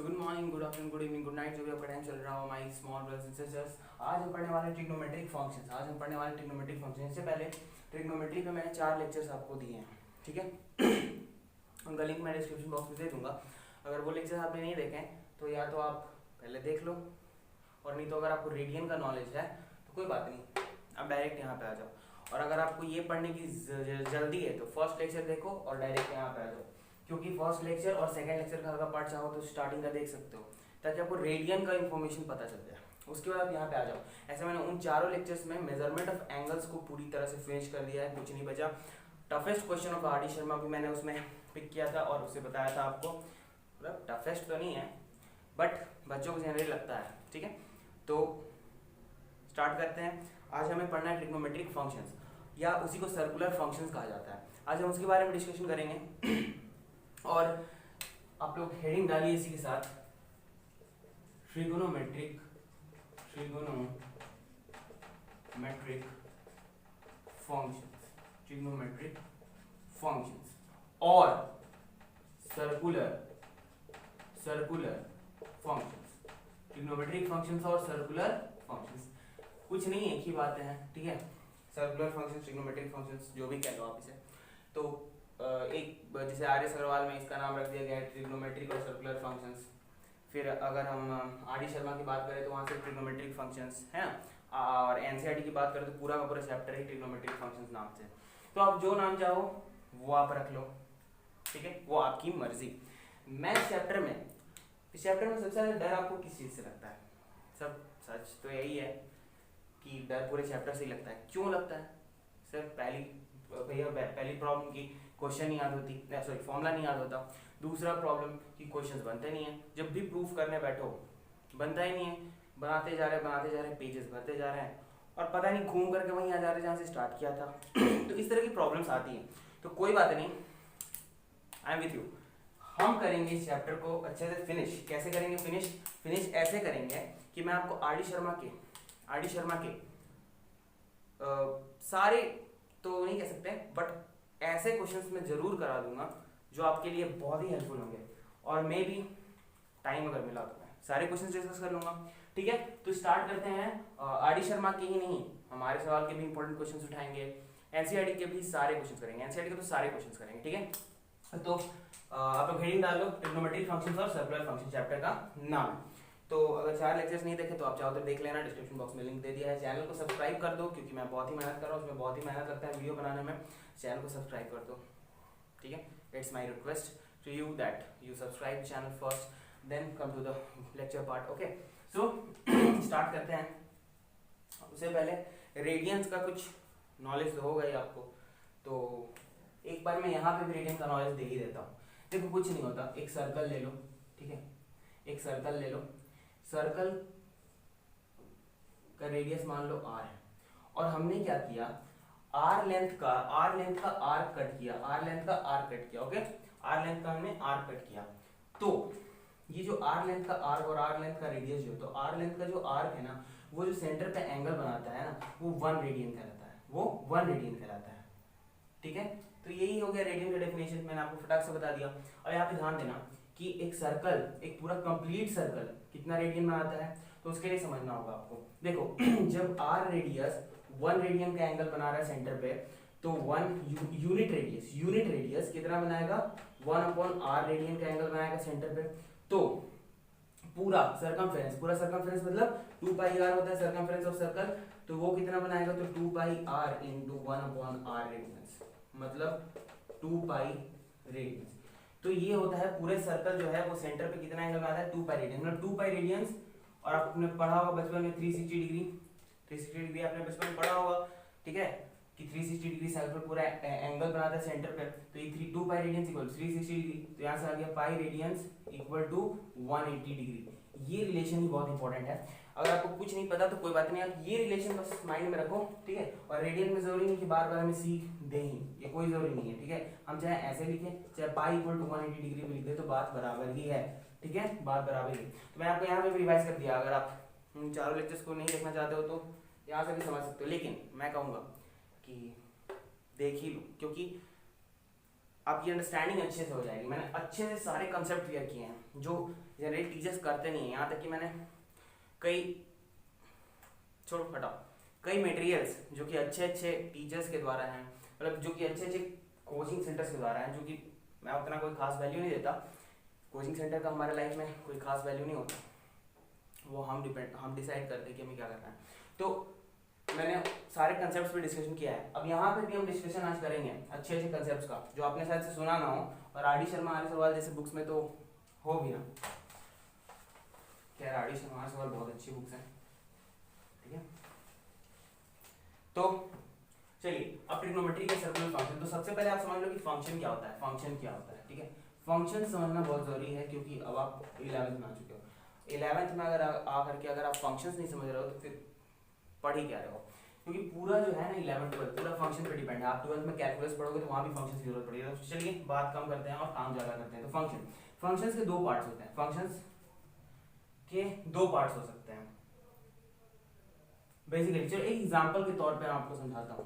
So good morning, good afternoon, good evening, good night, जो भी आपका टाइम चल रहा हो my small brothers and sisters. आज हम पढ़ने वाले ट्रिग्नोमेट्रिक फंक्शंस। आज हम पढ़ने वाले ट्रिग्नोमेट्रिक फंक्शन। इससे पहले ट्रिग्नोमेट्री पे मैंने 4 लेक्चर्स आपको दिए हैं, ठीक है। उनका लिंक मैं डिस्क्रिप्शन बॉक्स में दे दूंगा। अगर वो लेक्चर्स आपने नहीं देखे तो या तो आप पहले देख लो, और नहीं तो अगर आपको रेडियन का नॉलेज है तो कोई बात नहीं, आप डायरेक्ट यहाँ पे आ जाओ। और अगर आपको ये पढ़ने की जल्दी है तो फर्स्ट लेक्चर देखो और डायरेक्ट यहाँ पे आ जाओ, क्योंकि फर्स्ट लेक्चर और सेकंड लेक्चर का अगर पार्ट चाहो तो स्टार्टिंग का देख सकते हो, ताकि आपको रेडियन का इन्फॉर्मेशन पता चल जाए। उसके बाद आप यहाँ पे आ जाओ। ऐसे मैंने उन चारों लेक्चर्स में मेजरमेंट ऑफ एंगल्स को पूरी तरह से फिनिश कर दिया है, कुछ नहीं बचा। Toughest question of R D Sharma भी मैंने उसमें पिक किया था और उससे बताया था आपको, मतलब टफेस्ट तो नहीं है बट बच्चों को जनरली लगता है, ठीक है। तो स्टार्ट करते हैं। आज हमें पढ़ना है ट्रिग्नोमेट्रिक फंक्शंस, या उसी को सर्कुलर फंक्शंस कहा जाता है। आज हम उसके बारे में डिस्कशन करेंगे। और आप लोग हेडिंग डालिए इसी के साथ, ट्रिगोनोमेट्रिक फंक्शंस, ट्रिग्नोमेट्रिक फंक्शंस और सर्कुलर फंक्शंस। ट्रिग्नोमेट्रिक फंक्शंस और सर्कुलर फंक्शंस कुछ नहीं, एक ही बातें हैं, ठीक है। सर्कुलर फंक्शंस, ट्रिग्नोमेट्रिक फंक्शंस, जो भी कह लो आप इसे। तो एक जैसे आर एस अग्रवाल में इसका नाम रख दिया गया है ट्रिग्नोमेट्रिक और सर्कुलर फंक्शंस। फिर अगर हम आर डी शर्मा की बात करें तो वहाँ से ट्रिग्नोमेट्रिक फंक्शंस है ना, और एनसीईआरटी की बात करें तो पूरा का पूरा चैप्टर ही ट्रिग्नोमेट्रिक फंक्शंस नाम से। तो आप जो नाम चाहो वो आप रख लो, ठीक है, वो आपकी मर्जी। मैं इस चैप्टर में सबसे ज़्यादा डर आपको किस चीज़ से लगता है? सब सच तो यही है कि डर पूरे चैप्टर से ही लगता है। क्यों लगता है? सर पहली प्रॉब्लम की क्वेश्चन नहीं याद होती, सॉरी फॉर्मूला नहीं याद होता। दूसरा प्रॉब्लम कि क्वेश्चंस बनते नहीं है, जब भी प्रूफ करने बैठो बनता ही नहीं है, बनाते जा रहे पेजेस भरते जा रहे हैं और पता नहीं घूम करके वहीं आ जा रहे हैं जहाँ से स्टार्ट किया था। तो इस तरह की प्रॉब्लम्स आती हैं। तो कोई बात नहीं, आई एम विथ यू। हम करेंगे इस चैप्टर को अच्छे से फिनिश। कैसे करेंगे फिनिश ऐसे करेंगे कि मैं आपको आर डी शर्मा के सारे तो नहीं कह सकते बट ऐसे क्वेश्चंस मैं जरूर करा दूंगा जो आपके लिए बहुत ही हेल्पफुल होंगे। और मे भी टाइम अगर मिला तो मैं सारे क्वेश्चंस डिस्कस कर लूंगा, ठीक है। तो स्टार्ट करते हैं। आर डी शर्मा के ही नहीं, हमारे सवाल के भी इंपॉर्टेंट क्वेश्चंस उठाएंगे, एनसीईआरटी के भी सारे क्वेश्चंस करेंगे, एनसीईआरटी के तो सारे क्वेश्चंस करेंगे, ठीक है। तो आप लोग हेडिंग डाल लो, ट्रिग्नोमेट्रिक फंक्शंस और सर्कुलर फंक्शन चैप्टर का नाम। तो अगर 4 लेक्चर्स नहीं देखे तो आप चाहो तो देख लेना, डिस्क्रिप्शन बॉक्स में लिंक दे दिया है। चैनल को सब्सक्राइब कर दो, क्योंकि मैं बहुत ही मेहनत कर रहा हूँ, उसमें बहुत ही मेहनत लगता है वीडियो बनाने में। चैनल को सब्सक्राइब कर दो, ठीक है। It's my request to you that you subscribe channel first, then come to the lecture part, okay. So start करते हैं। उससे पहले रेडियंस का कुछ नॉलेज तो होगा ही आपको, तो एक बार मैं यहाँ पे भी रेडियन का नॉलेज दे ही देता हूँ। देखो कुछ नहीं होता, एक सर्कल ले लो, ठीक है, एक सर्कल ले लो। सर्कल का रेडियस मान लो r है, और हमने क्या किया, r लेंथ का आर्क कट किया, ओके। r लेंथ का हमने आर्क कट किया। तो ये जो r लेंथ का आर्क और r लेंथ का रेडियस जो, तो r लेंथ का जो आर्क है ना, वो जो सेंटर पे एंगल बनाता है ना, वो 1 रेडियन कहलाता है, ठीक है। तो यही हो गया रेडियन का डेफिनेशन, मैंने आपको फटाक से बता दिया। और यहाँ पे ध्यान देना कि एक सर्कल, एक पूरा कंप्लीट सर्कल कितना रेडियन बनाता है, तो उसके लिए समझना होगा आपको। देखो जब r रेडियस 1 रेडियन का एंगल बना रहा है सेंटर पे, तो 1 यूनिट रेडियस कितना बनाएगा, 1/r रेडियन का एंगल बनाएगा सेंटर पे। तो पूरा सर्कमफेरेंस मतलब 2 पाई r होता है सर्कमफेरेंस ऑफ सर्कल, तो वो कितना बनाएगा, तो 2 पाई r इंटू 1/r रेडियंस, मतलब 2 पाई रेडियंस। तो ये होता है पूरे सर्कल जो है वो सेंटर पे कितना एंगल बनाता है, 2 पाई रेडियंस, मतलब 2 पाई रेडियंस। और आपने पढ़ा होगा बचपन में 360 डिग्री आपने बचपन में पढ़ा होगा, ठीक है, कि 360 डिग्री सर्कल पूरा एंगल बनाता है सेंटर पे। तो ये 2 पाई रेडियंस इक्वल 360 डिग्री, तो यहाँ से आ गया pi radians equal to 180 degree. ये रिलेशन ही बहुत इंपॉर्टेंट है। अगर आपको कुछ नहीं पता तो कोई बात नहीं, आप ये रिलेशन बस माइंड में रखो, ठीक है। और रेडियन में जरूरी नहीं कि बार बार हमें सीख दें ही, ये कोई जरूरी नहीं है, ठीक है। हम चाहे ऐसे लिखें, चाहे पाई इक्वल टू 180 डिग्री भी लिख दे, तो बात बराबर ही है, ठीक है, बात बराबर ही। तो मैं आपको यहाँ पे भी रिवाइज कर दिया, अगर आप चारों लेक्चर्स को नहीं देखना चाहते हो तो यहाँ से भी समझ सकते हो, लेकिन मैं कहूँगा कि देख ही लो, क्योंकि आपकी अंडरस्टैंडिंग अच्छे से हो जाएगी। मैंने अच्छे से सारे कंसेप्ट क्लियर किए हैं जो जनरली टीचर्स करते नहीं हैं। यहाँ तक कि मैंने कई छोड़ो हटाओ कई मटेरियल्स जो कि अच्छे अच्छे टीचर्स के द्वारा हैं, मतलब जो कि अच्छे अच्छे कोचिंग सेंटर्स के द्वारा हैं, जो कि मैं उतना कोई खास वैल्यू नहीं देता। कोचिंग सेंटर का हमारे लाइफ में कोई खास वैल्यू नहीं होता, वो हम डिसाइड करते हैं कि हमें क्या करना है। तो मैंने सारे कंसेप्ट्स पे डिस्कशन किया है। अब यहाँ पे भी हम डिस्कशन आज करेंगे अच्छे अच्छे कंसेप्ट्स का जो आपने शायद से सुना ना हो, और आर डी शर्मा, आर सवाल जैसे बुक्स में तो हो भी ना। खैर आर डी शर्मा सवाल बहुत अच्छी बुक्स हैं, ठीक है। तो चलिए अब ट्रिग्नोमेट्री के सर्कुलर फंक्शन। तो सबसे पहले आप समझ लो कि फंक्शन क्या होता है, फंक्शन क्या होता है, ठीक है। फंक्शन समझना बहुत जरूरी है क्योंकि अब आप 11th में आ चुके हो। 11th में अगर आ करके अगर आप फंक्शंस नहीं समझ रहे हो तो फिर पढ़ ही क्या रहे हो, क्योंकि पूरा जो है ना 11th 12 पूरा फंक्शन पे डिपेंड है। आप 12th में कैलकुलस पढ़ोगे तो वहाँ भी फंक्शंस की जरूरत पड़ेगी। तो चलिए बात कम करते हैं और काम ज़्यादा करते हैं। तो फंक्शंस के दो पार्ट्स होते हैं, फंक्शंस के दो पार्ट्स हो सकते हैं बेसिकली। चलो एक एग्जांपल के तौर पे आपको समझाता हूँ।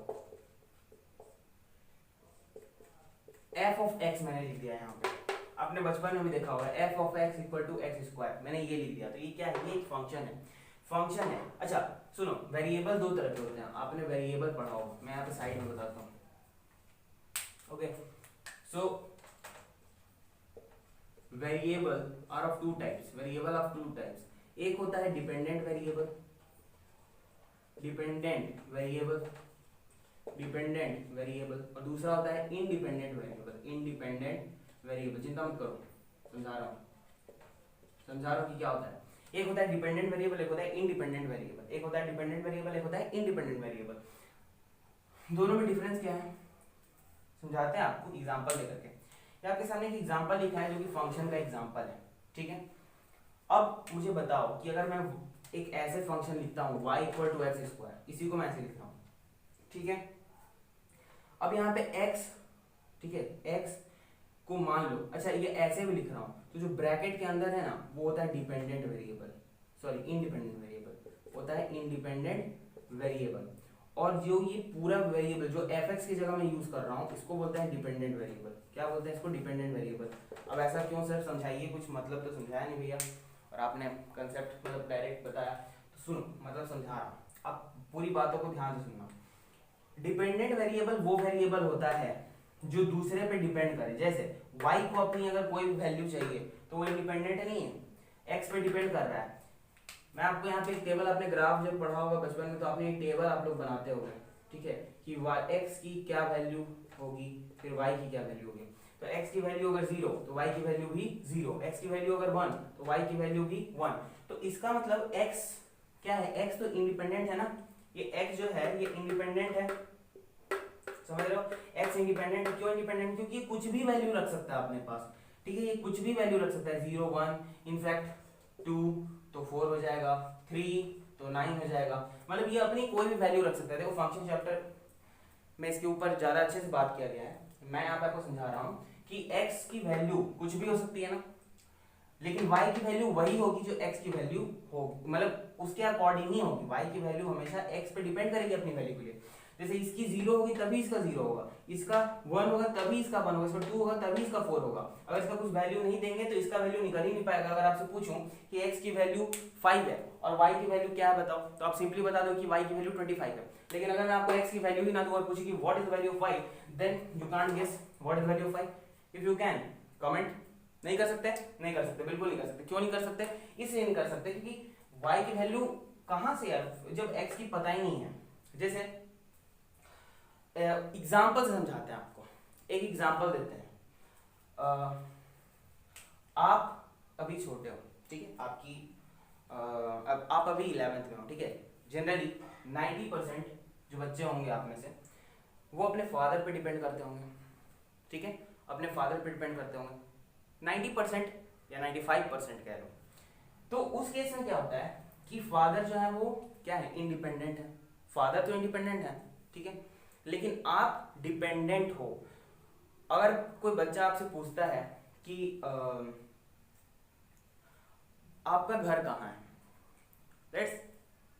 एफ ऑफ एक्स मैंने लिख दिया है यहाँ पे, आपने बचपन में भी देखा होगा F of X equal to x square, मैंने ये लिख दिया। तो ये क्या है, ये एक फंक्शन है। अच्छा सुनो, वेरिएबल दो तरह के होते हैं, आपने वेरिएबल पढ़ा होगा, मैं यहाँ पे साइड में बताता हूँ। Okay so variable are of two types, variable of two types. एक होता है डिपेंडेंट वेरिएबल, और दूसरा होता है इंडिपेंडेंट वेरिएबल। चिंता मत करो, समझा रहा हूँ कि क्या होता है। एक होता है डिपेंडेंट वेरिएबल, एक होता है इंडिपेंडेंट वेरिएबल। एक होता है डिपेंडेंट वेरिएबल, एक होता है इंडिपेंडेंट वेरिएबल। दोनों में डिफरेंस क्या है समझाते हैं आपको एग्जांपल देकर के। ये आपके सामने एक एग्जांपल लिखा है जो कि फंक्शन का एग्जांपल है, ठीक है। अब मुझे बताओ कि अगर मैं एक ऐसे फंक्शन लिखता हूँ y equal to x square, इसी को मैं ऐसे लिखता हूँ, ठीक है। अब यहाँ पे x, ठीक है, x को मान लो, अच्छा ये ऐसे भी लिख रहा हूँ तो जो ब्रैकेट के अंदर है ना वो होता है इंडिपेंडेंट वेरिएबल। और जो ये पूरा वेरिएबल जो fx की जगह मैं यूज कर रहा हूँ इसको बोलते हैं डिपेंडेंट वेरिएबल। क्या बोलते हैं इसको, डिपेंडेंट वेरिएबल। अब ऐसा क्यों सर, समझाइए, कुछ मतलब तो समझाया नहीं भैया, और आपने कंसेप्ट मतलब डायरेक्ट बताया। तो सुनो, मतलब समझा रहा हूँ, आप पूरी बातों को ध्यान से सुनना। डिपेंडेंट वेरिएबल वो वेरिएबल होता है जो दूसरे पे डिपेंड करे। जैसे y को अपनी अगर कोई वैल्यू चाहिए तो वो इंडिपेंडेंट नहीं है, x पे डिपेंड कर रहा है। मैं आपको यहाँ पे एक टेबल, आपने ग्राफ जब पढ़ा होगा बचपन में तो आपने एक टेबल आप लोग बनाते होंगे, ठीक है, कि x की क्या वैल्यू होगी फिर y की क्या वैल्यू होगी। तो x की वैल्यू अगर 0 तो y की वैल्यू भी 0, x की वैल्यू अगर 1 तो y की वैल्यू भी 1। तो इसका मतलब x क्या है, x तो इंडिपेंडेंट है ना, ये x जो है ये इंडिपेंडेंट है, समझ रहे हो। x इंडिपेंडेंट, क्यों इंडिपेंडेंट, क्योंकि ये कुछ भी वैल्यू रख सकता है अपने पास, ठीक है, ये कुछ भी वैल्यू रख सकता है, 0 1 इनफैक्ट 2 तो 4 हो जाएगा, 3 तो 9 हो जाएगा, मतलब ये अपनी कोई भी वैल्यू रख सकता है। देखो फंक्शन चैप्टर में इसके ऊपर ज्यादा अच्छे से बात किया गया है, मैं यहाँ पे आपको समझा रहा हूँ कि x की वैल्यू कुछ भी हो सकती है ना, लेकिन y की वैल्यू वही होगी जो x की वैल्यू होगी, मतलब उसके अकॉर्डिंग ही होगी। y की वैल्यू हमेशा x पे डिपेंड करेगी अपनी वैल्यू के लिए। जैसे इसकी 0 होगी तभी इसका 0 होगा, इसका 1 होगा तभी इसका 1 होगा, इसका 2 होगा तभी इसका 4 होगा। अगर इसका कुछ वैल्यू नहीं देंगे तो इसका वैल्यू निकल ही नहीं पाएगा। अगर आपसे पूछूं कि x की वैल्यू 5 है और y की वैल्यू क्या है बताओ, तो आप सिंपली बता दो कि y की वैल्यू 25 है। लेकिन अगर मैं आपको x की वैल्यू ही ना दूं और पूछूं कि what is the value of y, then you can't guess what is the value of y। If you can comment. नहीं कर सकते, नहीं कर सकते, बिल्कुल नहीं कर सकते। क्यों नहीं कर सकते, इसलिए नहीं कर सकते क्योंकि y की वैल्यू कहां से यार, जब x की पता ही नहीं है। जैसे एग्जाम्पल से समझाते हैं आपको, एक एग्जाम्पल देते हैं। आप अभी छोटे हो, ठीक है, आपकी अब आप अभी 11th में हो, ठीक है। जनरली 90% जो बच्चे होंगे आप में से वो अपने फादर पे डिपेंड करते होंगे, ठीक है, अपने फादर पे डिपेंड करते होंगे 90% या 95% कह लो। तो उस केस में क्या होता है कि फादर जो है वो क्या है, इंडिपेंडेंट है। फादर तो इंडिपेंडेंट है, ठीक है, लेकिन आप डिपेंडेंट हो। अगर कोई बच्चा आपसे पूछता है कि आपका घर कहाँ है, लेट्स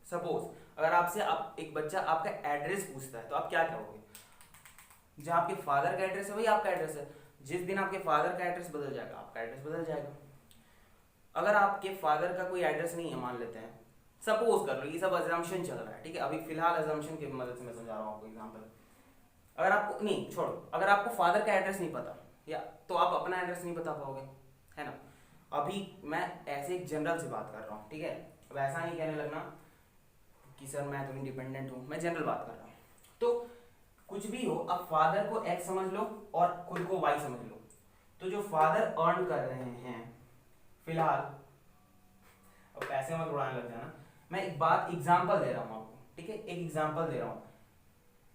सपोज अगर आपसे एक बच्चा आपका एड्रेस पूछता है तो आप क्या कहोगे, जहाँ आपके फादर का एड्रेस है वही आपका एड्रेस है। जिस दिन आपके फादर का एड्रेस बदल जाएगा आपका एड्रेस बदल जाएगा। अगर आपके फादर का कोई एड्रेस नहीं है, मान लेते हैं, सपोज कर लो, ये सब अजम्पशन चल रहा है, ठीक है, अभी फिलहाल अजम्पशन की मदद से मैं समझा रहा हूँ आपको एग्जांपल। अगर आपको नहीं, छोड़ो, अगर आपको फादर का एड्रेस नहीं पता या तो आप अपना एड्रेस नहीं बता पाओगे, है ना। अभी मैं ऐसे एक जनरल से बात कर रहा हूँ, ठीक है, अब ऐसा नहीं कहने लगना कि सर मैं तो इंडिपेंडेंट हूँ, मैं जनरल बात कर रहा हूँ। तो कुछ भी हो, अब फादर को एक्स समझ लो और खुद को वाई समझ लो। तो जो फादर अर्न कर रहे हैं फिलहाल, अब पैसे मत उड़ाने लग जाना, मैं एक बात एग्जांपल दे रहा हूँ आपको, ठीक है, एक एग्जांपल दे रहा हूँ।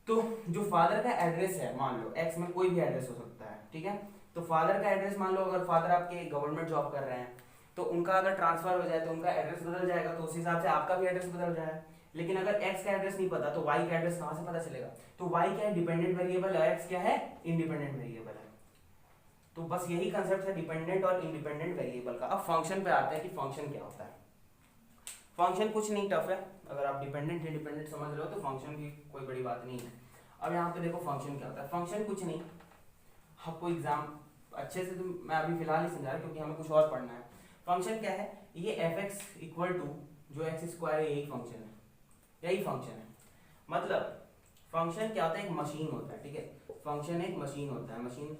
तो जो फादर का एड्रेस है, मान लो एक्स में कोई भी एड्रेस हो सकता है, ठीक है, तो फादर का एड्रेस मान लो, अगर फादर आपके गवर्नमेंट जॉब कर रहे हैं तो उनका अगर ट्रांसफर हो जाए तो उनका एड्रेस बदल जाएगा, तो उस हिसाब से आपका भी एड्रेस बदल जाएगा। लेकिन अगर एक्स का एड्रेस नहीं पता तो वाई का एड्रेस कहां से पता चलेगा। तो वाई क्या है, डिपेंडेंट वेरिएबल है, एक्स क्या है, इंडिपेंडेंट वेरिएबल है। तो बस यही कंसेप्ट है डिपेंडेंट और इंडिपेंडेंट वेरिएबल का। अब फंक्शन पे आते हैं कि फंक्शन क्या होता है। फंक्शन कुछ नहीं टफ है, अगर आप डिपेंडेंट इंडिपेंडेंट समझ रहे हो तो फंक्शन की कोई बड़ी बात नहीं है। अब यहाँ पे देखो फंक्शन क्या होता है। फंक्शन कुछ नहीं, आपको एग्जाम अच्छे से तो मैं अभी फिलहाल ही समझा रहा क्योंकि हमें कुछ और पढ़ना है। फंक्शन क्या है, ये एफ एक्स इक्वल टू जो एक्स स्क्वायर है, यही फंक्शन है, यही फंक्शन है। मतलब फंक्शन क्या होता है, एक मशीन होता है, ठीक है, फंक्शन एक मशीन होता है, मशीन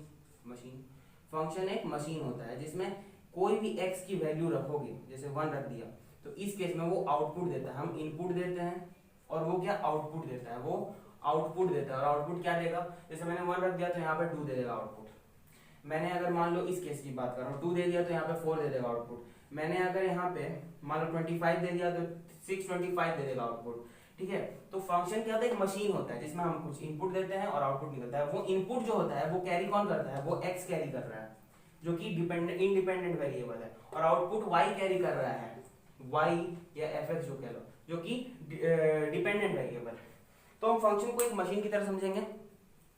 फंक्शन एक मशीन होता है जिसमें कोई भी एक्स की वैल्यू रखोगे, जैसे 1 रख दिया तो इस केस में वो आउटपुट देता है, हम इनपुट देते हैं और वो क्या आउटपुट देता है, वो आउटपुट देता है। और आउटपुट क्या देगा, जैसे मैंने 1 रख दिया तो यहाँ पे 2 दे देगा आउटपुट। मैंने अगर मान लो इस केस की बात कर रहा हूँ, 2 दे दिया तो यहाँ पे 4 दे देगा आउटपुट। मैंने अगर यहाँ पे मान लो 25 दे दिया तो 625 दे देगा आउटपुट, ठीक है। तो फंक्शन क्या होता है, एक मशीन होता है जिसमें हम कुछ इनपुट देते हैं और आउटपुट निकलता है। वो इनपुट जो होता है वो कैरी कौन करता है, वो एक्स कैरी कर रहा है जो कि डिपेंडेंट इंडिपेंडेंट वेरिएबल है, और आउटपुट वाई कैरी कर रहा है, वाई या एफ एक्स जो कह लो, जो कि डिपेंडेंट वेरिएबल है। तो हम फंक्शन को एक मशीन की तरह समझेंगे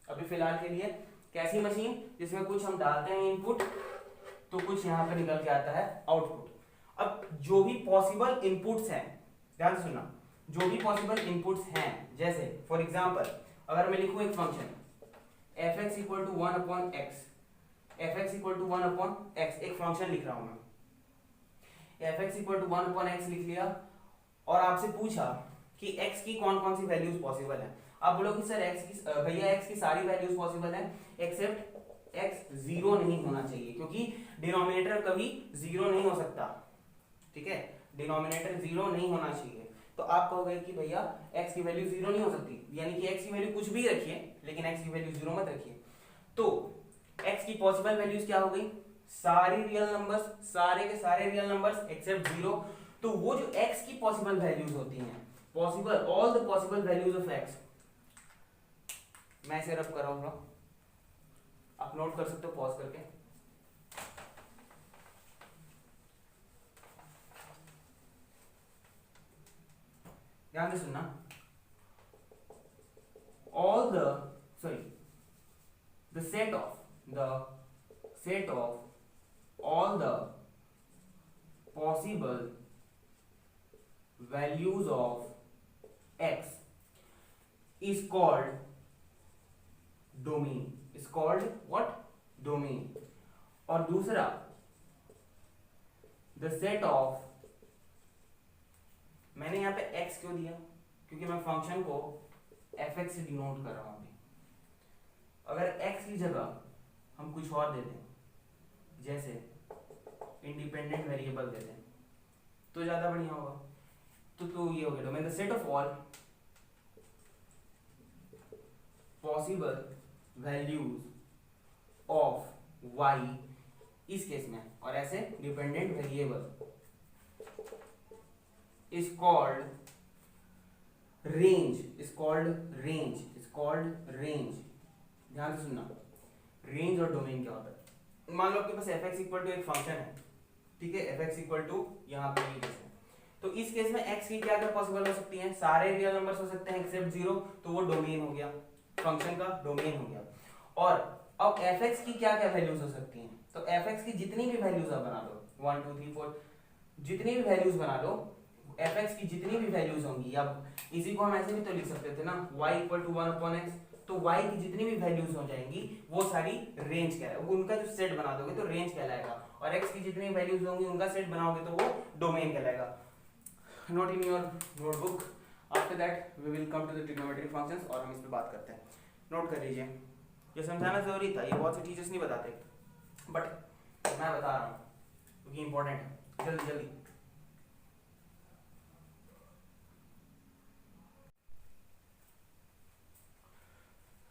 अभी फिलहाल के लिए। कैसी मशीन, जिसमें कुछ हम डालते हैं इनपुट तो कुछ यहाँ पे निकल के आता है आउटपुट। अब जो भी पॉसिबल इनपुट्स हैं, ध्यान से सुनना, जो भी पॉसिबल इनपुट्स हैं, जैसे फॉर एग्जांपल अगर मैं लिखूं एक function f x equal to 1 upon x, f x equal to 1 upon x, एक फंक्शन लिख रहा हूं मैं, f x equal to 1 upon x लिख लिया और आपसे पूछा कि x की कौन कौन सी वैल्यूज पॉसिबल है। आप बोलोगे सर x की, भैया x की सारी वैल्यूज पॉसिबल है एक्सेप्ट x जीरो नहीं होना चाहिए, क्योंकि डिनोमिनेटर कभी जीरो नहीं हो सकता, ठीक है, डिनोमिनेटर जीरो नहीं होना चाहिए। तो आप कहोगे कि भैया x की वैल्यू जीरो नहीं हो सकती, यानी कि x की वैल्यू कुछ भी रखिए लेकिन x की वैल्यू जीरो मत रखिए। तो x की पॉसिबल वैल्यूज क्या हो गई, सारी रियल नंबर्स, सारे के सारे रियल नंबर्स एक्सेप्ट जीरो। तो वो जो x की पॉसिबल वैल्यूज होती हैं, possible all the possible values of x, मैं इसे रब कराऊंगा, आप नोट कर सकते हो पॉज करके। ध्यान से सुनना, all the the set of all the possible values of x is called domain, is called what, domain। और दूसरा the set of, मैंने यहाँ पे x क्यों दिया, क्योंकि मैं फंक्शन को fx से डिनोट कर रहा हूं अभी। अगर x की जगह हम कुछ और दे दें, जैसे इंडिपेंडेंट वेरिएबल दे दें तो ज्यादा बढ़िया होगा। तो ये हो गया domain, the set of all possible values of y इस केस में, और ऐसे dependent variable is called range, ध्यान से सुनना, रेंज और डोमेन क्या होता है। मान लो आपके पास एफ एक्स इक्वल टू एक फंक्शन है, ठीक है, एफ एक्स इक्वल टू यहाँ पे ये, तो इस केस में x की क्या क्या पॉसिबल हो सकती हैं, सारे रियल नंबर्स हो सकते हैं एक्सेप्ट जीरो, तो वो डोमेन हो गया, फंक्शन का डोमेन हो गया। और अब fx की क्या क्या वैल्यूज हो सकती हैं, तो fx की जितनी भी वैल्यूज आप बना लो, 1 2 3 4 जितनी भी वैल्यूज बना लो, fx की जितनी भी वैल्यूज होंगी, अब इसी को हम ऐसे भी तो लिख सकते थे ना, y equal to 1 upon x, तो y की जितनी भी वैल्यूज हो जाएंगी वो सारी रेंज कहलाएगा, उनका जो सेट बना दोगे तो रेंज कहलाएगा, और x की जितनी वैल्यूज होंगी उनका सेट बनाओगे तो वो डोमेन कहलाएगा। Note in your notebook. After that we will come to the trigonometric functions और हम इस पे बात करते हैं। नोट कर लीजिए, ये समझाना जरूरी था, ये बहुत से टीचर्स नहीं बताते, बट मैं बता रहा हूँ क्योंकि इंपॉर्टेंट है। जल्दी जल्दी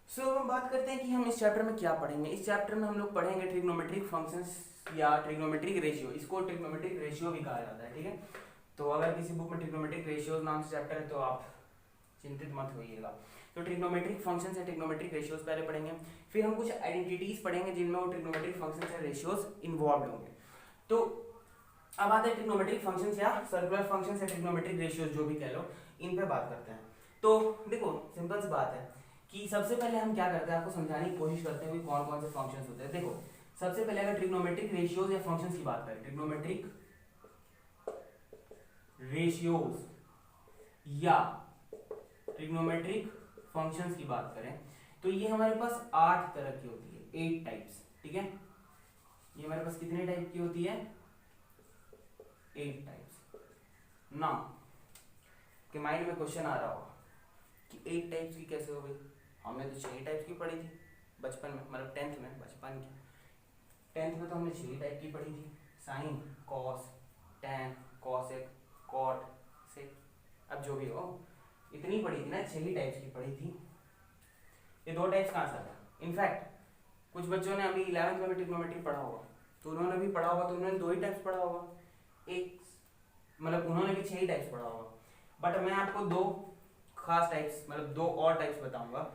सो हम बात करते हैं कि हम इस चैप्टर में क्या पढ़ेंगे। इस चैप्टर में हम लोग पढ़ेंगे ट्रिग्नोमेट्रिक फंक्शंस या ट्रिग्नोमेट्रिक रेशियो, इसको ट्रिग्नोमेट्रिक रेशियो भी कहा जाता है, ठीक है। तो अगर किसी बुक में ट्रिग्नोमेट्रिक रेशियोज नाम से चैप्टर है तो आप चिंतित मत होइएगा। तो ट्रिग्नोमेट्रिक फंक्शंस या ट्रिग्नोमेट्रिक रेशियोज पहले पढ़ेंगे, फिर हम कुछ आइडेंटिटीज पढ़ेंगे जिनमें वो ट्रिग्नोमेट्रिक फंक्शंस या रेशियोज इन्वॉल्व होंगे। तो अब आते हैं ट्रिग्नोमेट्रिक फंक्शंस या सर्कुलर फंक्शंस या ट्रिग्नोमेट्रिक रेशियोज जो भी कह लो, इन पे बात करते हैं। तो देखो सिंपल सी बात है कि सबसे पहले हम क्या करते हैं, आपको समझाने की कोशिश करते हैं कि कौन कौन से फंक्शंस होते हैं। देखो सबसे पहले अगर ट्रिग्नोमेट्रिक रेशियोज या फंक्शंस की बात करें, ट्रिग्नोमेट्रिक रेशियोज या ट्रिग्नोमेट्रिक फंक्शंस की बात करें तो ये हमारे पास 8 तरह की होती है, 8 टाइप्स, ठीक है। ये हमारे पास कितने टाइप की होती है, 8 टाइप्स। ना के माइंड में क्वेश्चन आ रहा होगा कि 8 टाइप्स की कैसे हो गई, हमने तो 6 टाइप्स की पढ़ी थी बचपन में, मतलब 10th में, बचपन की 10th में तो हमने 6 टाइप की पढ़ी थी, sine, cos, tan, cosec, cot, sec, अब जो भी हो इतनी पढ़ी थी ना, 6 टाइप्स की पढ़ी थी। ये 2 टाइप्स कहाँ से आया, इनफैक्ट कुछ बच्चों ने अभी 11th में भी ट्रिग्नोमेट्री पढ़ा होगा तो उन्होंने भी पढ़ा होगा, तो उन्होंने 2 ही टाइप्स पढ़ा होगा, एक मतलब उन्होंने भी 6 टाइप्स पढ़ा होगा, बट मैं आपको 2 खास टाइप्स मतलब 2 और टाइप्स बताऊंगा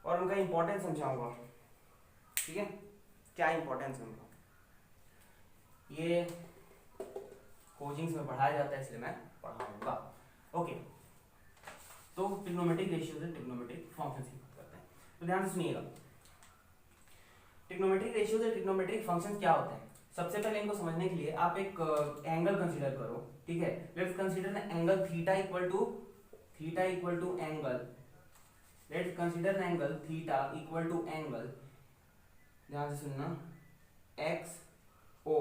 और उनका इंपॉर्टेंस समझाऊंगा, ठीक है। क्या इंपॉर्टेंस है उनका, ये कोचिंग्स में पढ़ाया जाता है इसलिए मैं पढ़ाऊंगा, ओके। तो ट्रिग्नोमेट्रिक रेशियोज और ट्रिग्नोमेट्रिक फंक्शंस की बात करते हैं, तो ध्यान से सुनिएगा। ट्रिग्नोमेट्रिक रेशियोज और ट्रिग्नोमेट्रिक फंक्शंस क्या होते हैं, सबसे पहले इनको समझने के लिए आप एक एंगल कंसीडर करो, ठीक है। Let's consider angle theta equal to angle, let's consider angle theta equal to angle, ध्यान से सुनना, X O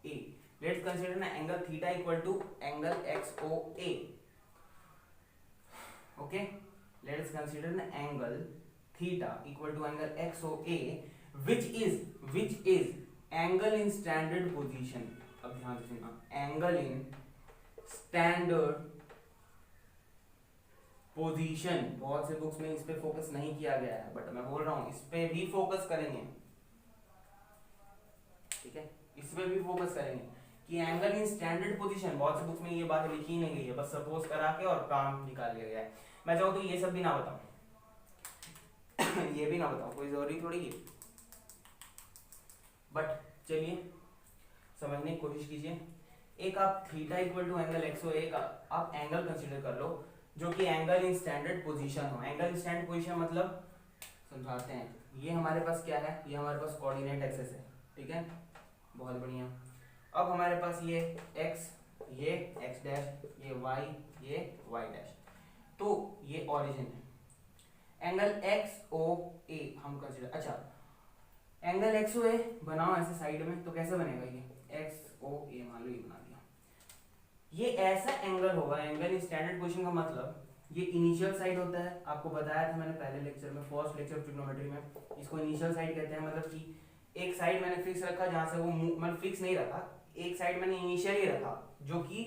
A. Let's consider angle theta equal to angle X O A, okay. Let's consider angle theta equal to angle X O A which is angle in standard position। अब ध्यान से सुनना, angle in standard position, बहुत से books में इस पे focus नहीं किया गया है बट मैं बोल रहा हूं इस पे भी फोकस करेंगे, ठीक है, इस पे भी फोकस करेंगे कि एंगल इन स्टैंडर्ड पोजीशन, बहुत से बुक्स में ये बात लिखी नहीं गई है, बस सपोज करा के और काम निकाल लिया गया है। मैं चाहूँ तो ये सब भी ना बताऊं ये भी ना बताऊं, कोई जरूरी थोड़ी है, बट चलिए समझने की कोशिश कीजिए। एक आप theta equal to angle X O A का आप एंगल कंसीडर कर लो जो कि एंगल इन स्टैंडर्ड पोजीशन हो। एंगल इन स्टैंडर्ड पोजीशन मतलब समझाते हैं, ये हमारे पास क्या है, ये हमारे पास कोऑर्डिनेट एक्सिस है, ठीक है, बहुत बढ़िया। अब हमारे पास ये x, ये x डैश, ये y, ये y डैश, तो ये ओरिजिन है। एंगल एक्स ओ ए हम कंसीडर, अच्छा एंगल एक्स ओ ए बनाओ ऐसे साइड में, तो कैसे बनेगा, ये एक्स ओ ए मान लो ये बना दिया, ये ऐसा एंगल होगा, एंगल इन स्टैंडर्ड पोजीशन का मतलब ये इनिशियल साइड होता है, आपको बताया था मैंने पहले लेक्चर में, फर्स्ट लेक्चर ट्रिग्नोमेट्री में, इसको इनिशियल साइड कहते हैं। मतलब कि एक साइड मैंने फिक्स रखा जहां से वो मतलब फिक्स नहीं रखा, एक साइड मैंने इनिशियली रखा जो कि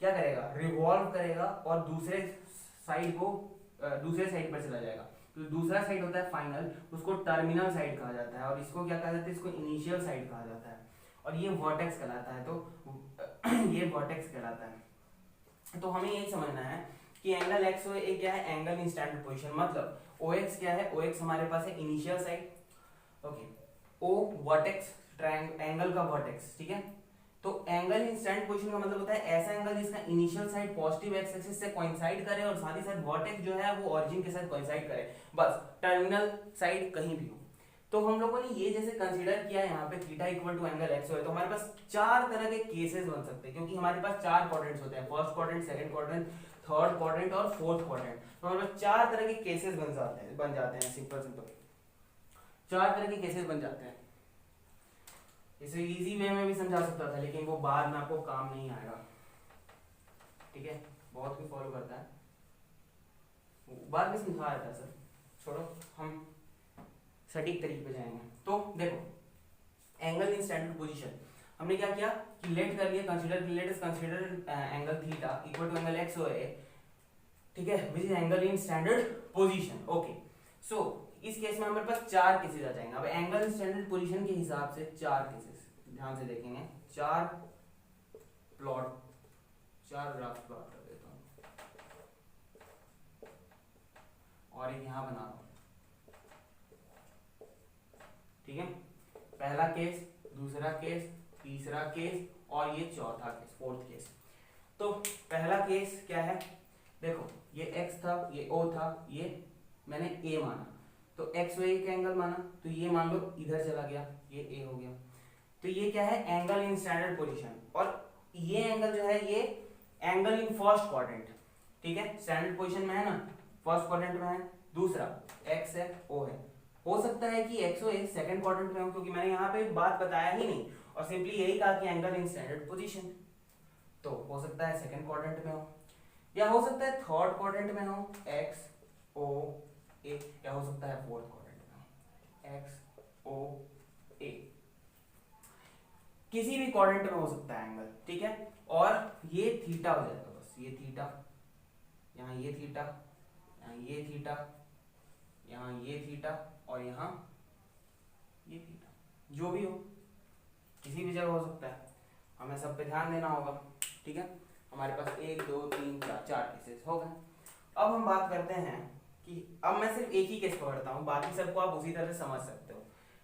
क्या करेगा, रिवॉल्व करेगा और दूसरे साइड को दूसरे साइड पर चला जाएगा। तो दूसरा साइड होता है फाइनल, उसको टर्मिनल साइड कहा जाता है, और इसको क्या कहा जाता है, इसको इनिशियल साइड कहा जाता है, और ये वर्टेक्स कहलाता है। तो ये वर्टेक्स कहलाता है। तो हमें यही समझना है कि एंगल एक्स ओ ए क्या है, एंगल इन स्टैंडर्ड पोजीशन, मतलब ओ एक्स क्या है, ओ एक्स हमारे पास है इनिशियल साइड, ओके, ओ वर्टेक्स, एंगल का वर्टेक्स, ठीक है। तो एंगल इन स्टैंडर्ड पोजीशन का मतलब होता है ऐसा एंगल जिसका initial side positive x axis से कोइंसाइड करे और साथ ही साथ वर्टेक्स जो है वो ओरिजिन के साथ कोइंसाइड करे, बस टर्मिनल साइड कहीं भी हो। तो हम लोगों ने ये जैसे कंसीडर किया यहाँ पे theta equal to angle X है, तो हमारे पास 4 तरह के केसेस बन सकते हैं, क्योंकि हमारे पास 4 क्वाड्रेंट्स होते हैं, first quadrant, second quadrant, third quadrant और फोर्थ क्वाड्रेंट। तो हमारे पास चार तरह के केसेस बन जाते हैं सिंपल सिंपल, चार तरह के केसेस बन जाते हैं। इसे इजी वे में भी समझा सकता था लेकिन वो बाद में आपको काम नहीं आएगा, ठीक है, बहुत कुछ फॉलो करता है, बाद में समझा रहा था सर, छोड़ो, हम सटीक तरीके पे जाएंगे। तो देखो एंगल इन स्टैंडर्ड पोजीशन हमने क्या किया कि लेट कर लिया, consider angle theta equal to angle X है, ठीक है, which is angle in standard position. Okay, so इस केस में हमारे पास चार केसेस आ जाएंगे। अब एंगल इन स्टैंडर्ड पोजीशन के हिसाब से चार केसेस ध्यान से देखेंगे, चार ग्राफ प्लॉट कर देता हूं और एक यहां बना रहा हूं, ठीक है, पहला केस, दूसरा केस, तीसरा केस और ये चौथा केस, फोर्थ केस। तो पहला केस क्या है, देखो ये x था, ये O था, ये मैंने A माना, तो x वाई का एंगल माना, तो ये मान लो इधर चला गया, ये A हो गया। तो ये क्या है, एंगल इन स्टैंडर्ड पोजीशन, और ये एंगल जो है ये एंगल इन फर्स्ट क्वाड्रेंट, ठीक है, स्टैंडर्ड पोजीशन में है ना, फर्स्ट क्वाड्रेंट में है। दूसरा x है, O है, हो सकता है कि एक्सो सेकंड क्वाड्रेंट में हो, क्योंकि मैंने यहाँ पे बात बताया ही नहीं और सिंपली यही कहा कि एंगल इन स्टैंडर्ड पोजीशन, तो हो सकता है सेकंड क्वाड्रेंट में हो, या हो सकता है थर्ड क्वाड्रेंट में हो एक्स ओ ए, या हो सकता है फोर्थ क्वाड्रेंट में हो एक्स ओ ए, किसी भी क्वाड्रेंट में हो सकता है एंगल, ठीक है। और ये थीटा हो जाएगा, बस ये थीटा, यहाँ ये थीटा, यहाँ ये थीटा, यहाँ ये थीटा और यहाँ ये थीटा, जो भी हो किसी भी जगह हो सकता है, हमें सब पे ध्यान देना होगा, ठीक है। हमारे पास 1 2 3 4 चार केसेस हो गए। अब हम बात करते हैं कि अब मैं सिर्फ एक ही केस पकड़ता हूँ, बाकी सबको आप उसी तरह से समझ सकते हो,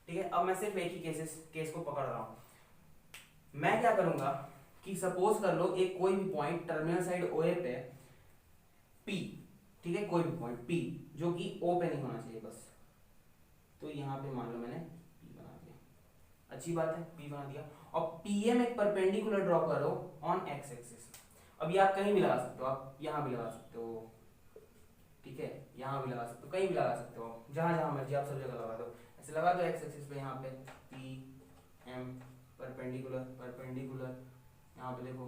ठीक है। अब मैं सिर्फ एक ही केस को पकड़ रहा हूँ। मैं क्या करूंगा कि सपोज कर लो एक कोई भी पॉइंट टर्मिनल साइड ओ ए पे P, ठीक है, कोई भी पॉइंट P जो कि O पे नहीं होना चाहिए बस, तो यहाँ पे मान लो मैंने P बना दिया, अच्छी बात है, P बना दिया। और PM एक परपेंडिकुलर ड्रॉ करो ऑन एक्स एक्सिस। अब ये आप कहीं भी लगा सकते हो, आप यहाँ भी लगा सकते हो, ठीक है, यहाँ भी लगा सकते हो, कहीं भी लगा सकते हो, जहाँ जहाँ मर्जी आप सब जगह लगा दो, ऐसे लगा दो एक्स एक्सिस पे, यहाँ पे PM परपेंडिकुलर, यहाँ पे देखो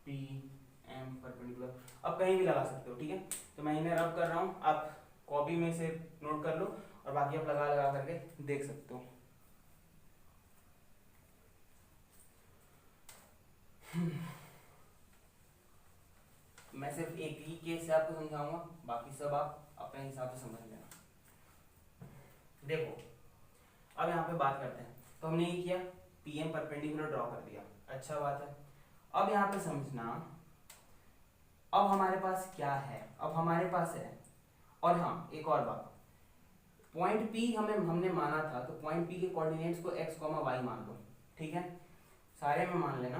PM परपेंडिकुलर, अब कहीं भी लगा सकते हो, ठीक है। तो मैं इन्हें रब कर रहा हूँ, आप कॉपी में से नोट कर लो और बाकी आप लगा लगा करके देख सकते हो। मैं सिर्फ एक ही केस से आपको समझाऊंगा, बाकी सब आप अपने हिसाब से समझ लेना। देखो अब यहाँ पे बात करते हैं, तो हमने ये किया, PM परपेंडिकुलर ड्रॉ कर दिया, अच्छा बात है। अब यहाँ पे समझना, अब हमारे पास क्या है, अब हमारे पास है, और हाँ एक और बात, पॉइंट P हमने माना था, तो पॉइंट P के कोऑर्डिनेट्स को x, y मान लो, ठीक है, सारे में मान लेना।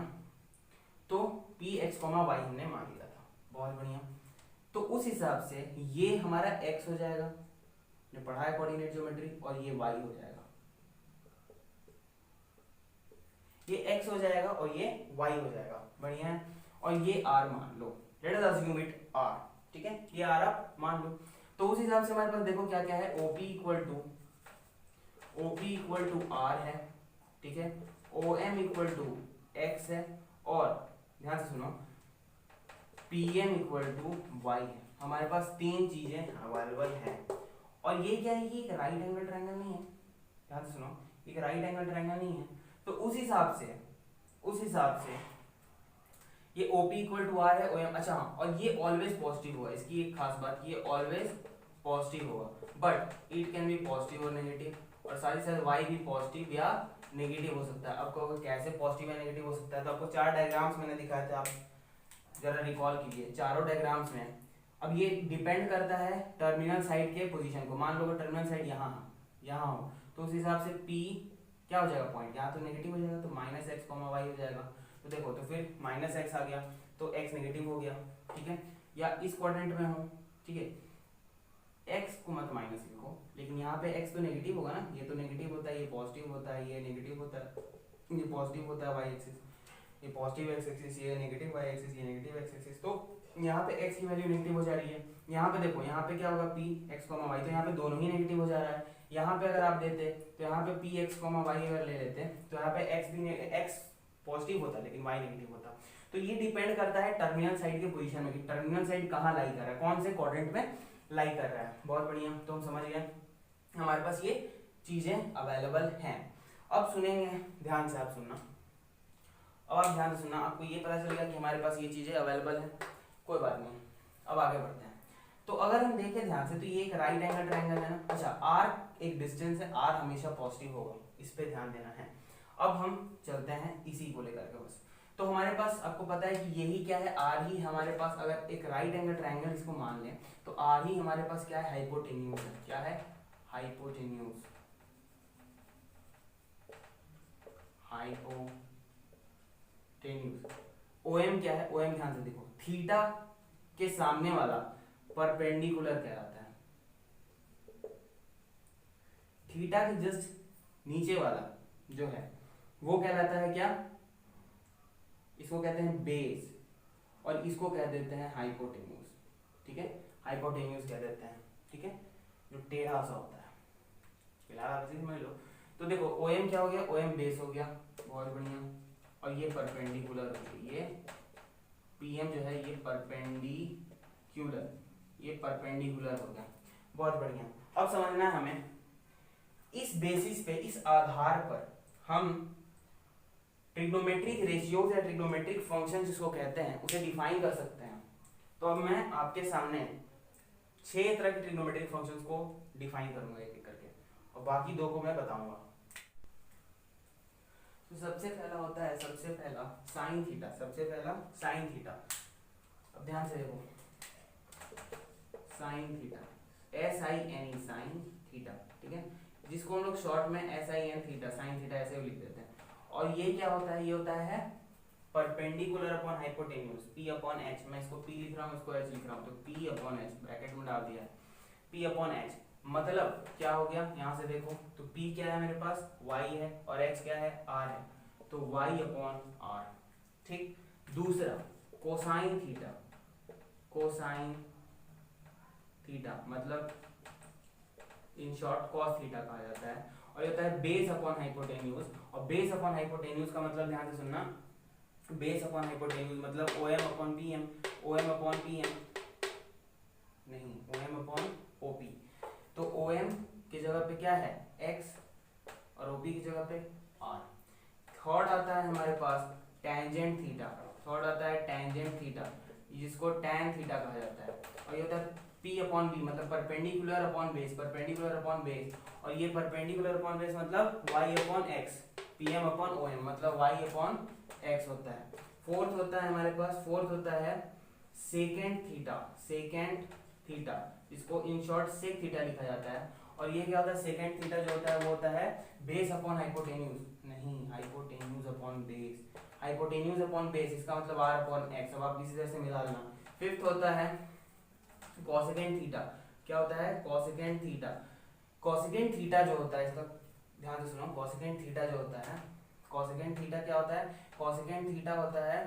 तो P x, y हमने मान लिया था, बहुत बढ़िया। तो उस हिसाब से ये हमारा x हो जाएगा, जो पढ़ा है कोऑर्डिनेट ज्योमेट्री, और ये y हो जाएगा, ये x हो जाएगा और ये y हो जाएगा, बढ़िया है। और ये r मान लो, let us assume it r, ठीक है, ये r आप मान लो। तो उस हिसाब से हमारे पास देखो क्या क्या है, OP इक्वल टू r है, ठीक है, OM इक्वल टू x है, और ध्यान से सुनो PM इक्वल टू y है। हमारे पास तीन चीजें अवेलेबल हैं, और ये क्या है, ये एक राइट एंगल ट्रायंगल नहीं है, ध्यान से सुनो, एक राइट एंगल ट्रायंगल नहीं है। तो उस हिसाब से ये OP इक्वल टू r है, OM, अच्छा हाँ, और ये ऑलवेज पॉजिटिव होगा, इसकी एक खास बात, ये ऑलवेज पॉजिटिव होगा, but it can be positive और नेगेटिव, और साथ ही साथ y भी पॉजिटिव या नेगेटिव हो सकता है। आपको कैसे पॉजिटिव या नेगेटिव हो सकता है, तो आपको चार डायग्राम्स मैंने दिखाए थे, आप जरा रिकॉल कीजिए, चारों डायग्राम्स में। अब ये डिपेंड करता है टर्मिनल साइड के पोजीशन को, मान लो टर्मिनल साइड यहाँ हो, तो उस हिसाब से P क्या हो जाएगा, पॉइंट यहाँ तो नेगेटिव हो जाएगा, तो माइनस एक्स कॉमा वाई हो जाएगा। तो देखो, तो फिर माइनस एक्स आ गया, तो x नेगेटिव हो गया, ठीक है, या इस क्वाड्रेंट में हो, ठीक है, x को मत माइनस लिखो, लेकिन यहाँ पे x तो नेगेटिव होगा ना, ये तो नेगेटिव होता है, ये पॉजिटिव होता है, ये नेगेटिव होता है, ये पॉजिटिव होता है y एक्सिस, ये पॉजिटिव एक्स एक्सिस, ये नेगेटिव वाई एक्सिस, ये नेगेटिव एक्स एक्सिस। तो यहाँ पे x की वैल्यू नेगेटिव हो जा रही है। यहाँ पे देखो, यहाँ पे क्या होगा p x, y, तो यहाँ पे दोनों ही नेगेटिव हो जा रहा है। यहाँ पे अगर आप देते तो यहाँ पे p x, y अगर ले लेते तो यहाँ पे x पॉजिटिव होता लेकिन y नेगेटिव होता। तो ये डिपेंड करता है टर्मिनल साइड के पोजीशन में कि टर्मिनल साइड कहाँ लाई कर रहा है, कौन से क्वाड्रेंट में लाई कर रहा है। बहुत बढ़िया, तो हम समझ गए, हमारे पास ये चीजें अवेलेबल हैं। अब सुनेंगे, ध्यान से आप सुनना, अब आप ध्यान से सुनना, आपको ये पता चल गया कि हमारे पास ये चीजें अवेलेबल हैं। कोई बात नहीं, अब आगे बढ़ते हैं। तो अगर हम देखें ध्यान से तो ये एक राइट एंगल ट्रायंगल है ना। अच्छा, r एक डिस्टेंस है, r हमेशा पॉजिटिव होगा, इस पे ध्यान देना है। अब हम चलते हैं इसी को लेकर के बस। तो हमारे पास आपको पता है कि यही क्या है, r ही हमारे पास, अगर एक राइट एंगल ट्रायंगल इसको मान लें तो r ही हमारे पास क्या है, हाइपोटेन्यूज है। क्या है, हाइपोटेन्यूज, हाइपोटेन्यूज। OM क्या है, OM ध्यान से देखो, थीटा के सामने वाला परपेंडिकुलर कहलाता है। थीटा के जस्ट नीचे वाला जो है वो कहलाता है क्या, इसको कहते हैं बेस, और इसको कह देते हैं हाइपोटेन्यूज। ठीक है, हाइपोटेन्यूज कह देते हैं। ठीक है, जो टेढ़ा सा होता है, फिलहाल आप इसे समझ लो। तो देखो OM क्या हो गया, OM बेस हो गया, बहुत बढ़िया, और ये परपेंडिकुलर हो गया, ये PM जो है ये परपेंडिकुलर, ये परपेंडिकुलर हो गया, बहुत बढ़िया। अब समझना है हमें, इस बेसिस पे, इस आधार पर हम ट्रिग्नोमेट्रिक रेशियोज या ट्रिग्नोमेट्रिक फंक्शन जिसको कहते हैं उसे डिफाइन कर सकते हैं। तो अब मैं आपके सामने 6 तरह के ट्रिग्नोमेट्रिक फंक्शंस को डिफाइन करूंगा एक एक करके, और बाकी 2 को मैं बताऊंगा। तो सबसे पहला होता है, सबसे पहला साइन थीटा, सबसे पहला साइन थीटा। अब ध्यान से देखो, sine theta, SINE, sine theta. ठीक है, जिसको हम लोग शॉर्ट में SIN थीटा, साइन थीटा ऐसे लिख देते हैं। और ये क्या होता है, ये होता है perpendicular upon hypotenuse, P upon H। मैं इसको P लिख रहा हूँ, इसको H लिख रहा हूँ, तो P अपॉन H ब्रैकेट में डाल दिया है, P अपॉन H। मतलब क्या हो गया, यहाँ से देखो तो P क्या है मेरे पास, Y है, और H क्या है, R है, तो Y अपॉन R। ठीक, दूसरा कोसाइन थीटा, कोसाइन थीटा मतलब इन शॉर्ट कॉस थीटा कहा जाता है। और ये होता है बेस अपॉन हाइपोटेन्यूज, और बेस अपॉन हाइपोटेन्यूज का मतलब ध्यान से सुनना, बेस अपॉन हाइपोटेन्यूज मतलब OM upon PM, OM upon PM नहीं, OM अपॉन OP। तो OM की जगह पे क्या है, X, और OP की जगह पे R। थर्ड आता है हमारे पास टेंजेंट थीटा, थर्ड आता है टेंजेंट थीटा, जिसको टैन थीटा कहा जाता है। और ये होता है P अपॉन B मतलब perpendicular upon base, perpendicular upon base, और ये परपेंडिकुलर अपॉन बेस मतलब Y upon X, PM upon OM मतलब Y अपॉन X होता है। फोर्थ होता है हमारे पास, फोर्थ होता है सेकेंड थीटा, सेकेंड थीटा, जिसको इन शॉर्ट सेक थीटा लिखा जाता है। और ये क्या होता है, सेकेंड थीटा जो होता है वो होता है बेस अपॉन हाइपोटेन्यूज, नहीं, hypotenuse upon base, hypotenuse upon base, इसका मतलब R अपॉन X। अब आप किसी तरह से मिला लेना। फिफ्थ होता है कॉसेकेंड थीटा, क्या होता है, कॉसेकेंड थीटा। कॉसेकेंड थीटा जो होता है, इसका ध्यान से सुनो, कॉसेकेंड थीटा जो होता है, कॉसेकेंड थीटा क्या होता है, कॉसेकेंड थीटा होता है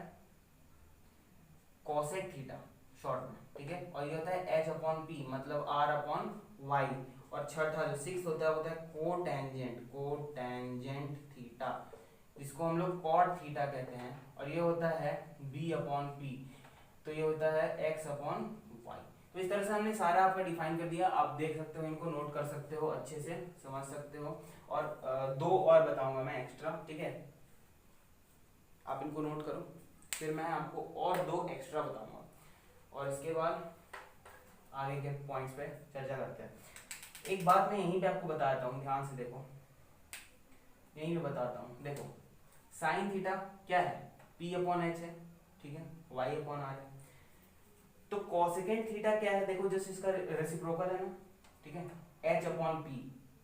कॉसेक थीटा शॉर्ट में। ठीक है, और ये होता है H अपॉन P मतलब R अपॉन Y। और छठा जो सिक्स होता है वो होता है कोटेंजेंट, कोटेंजेंट थीटा, जिसको हम लोग कॉट थीटा कहते हैं। और ये होता है B अपॉन P, तो ये होता है X अपॉन Y। तो इस तरह से हमने सारा आपका डिफाइन कर दिया, आप देख सकते हो, इनको नोट कर सकते हो, अच्छे से समझ सकते हो। और 2 और बताऊंगा मैं एक्स्ट्रा, ठीक है, आप इनको नोट करो, फिर मैं आपको और 2 एक्स्ट्रा बताऊंगा, और इसके बाद आगे के पॉइंट्स पे चर्चा करते हैं। एक बात मैं यहीं पे आपको बताता हूँ, ध्यान से देखो, यहीं पे बताता हूँ। देखो साइन थीटा क्या है, P अपॉन H है, ठीक है, Y अपॉन R है। तो कॉसेकेंट थीटा क्या है, देखो जस्ट इसका रेसिप्रोकल है ना, ठीक है, H upon P,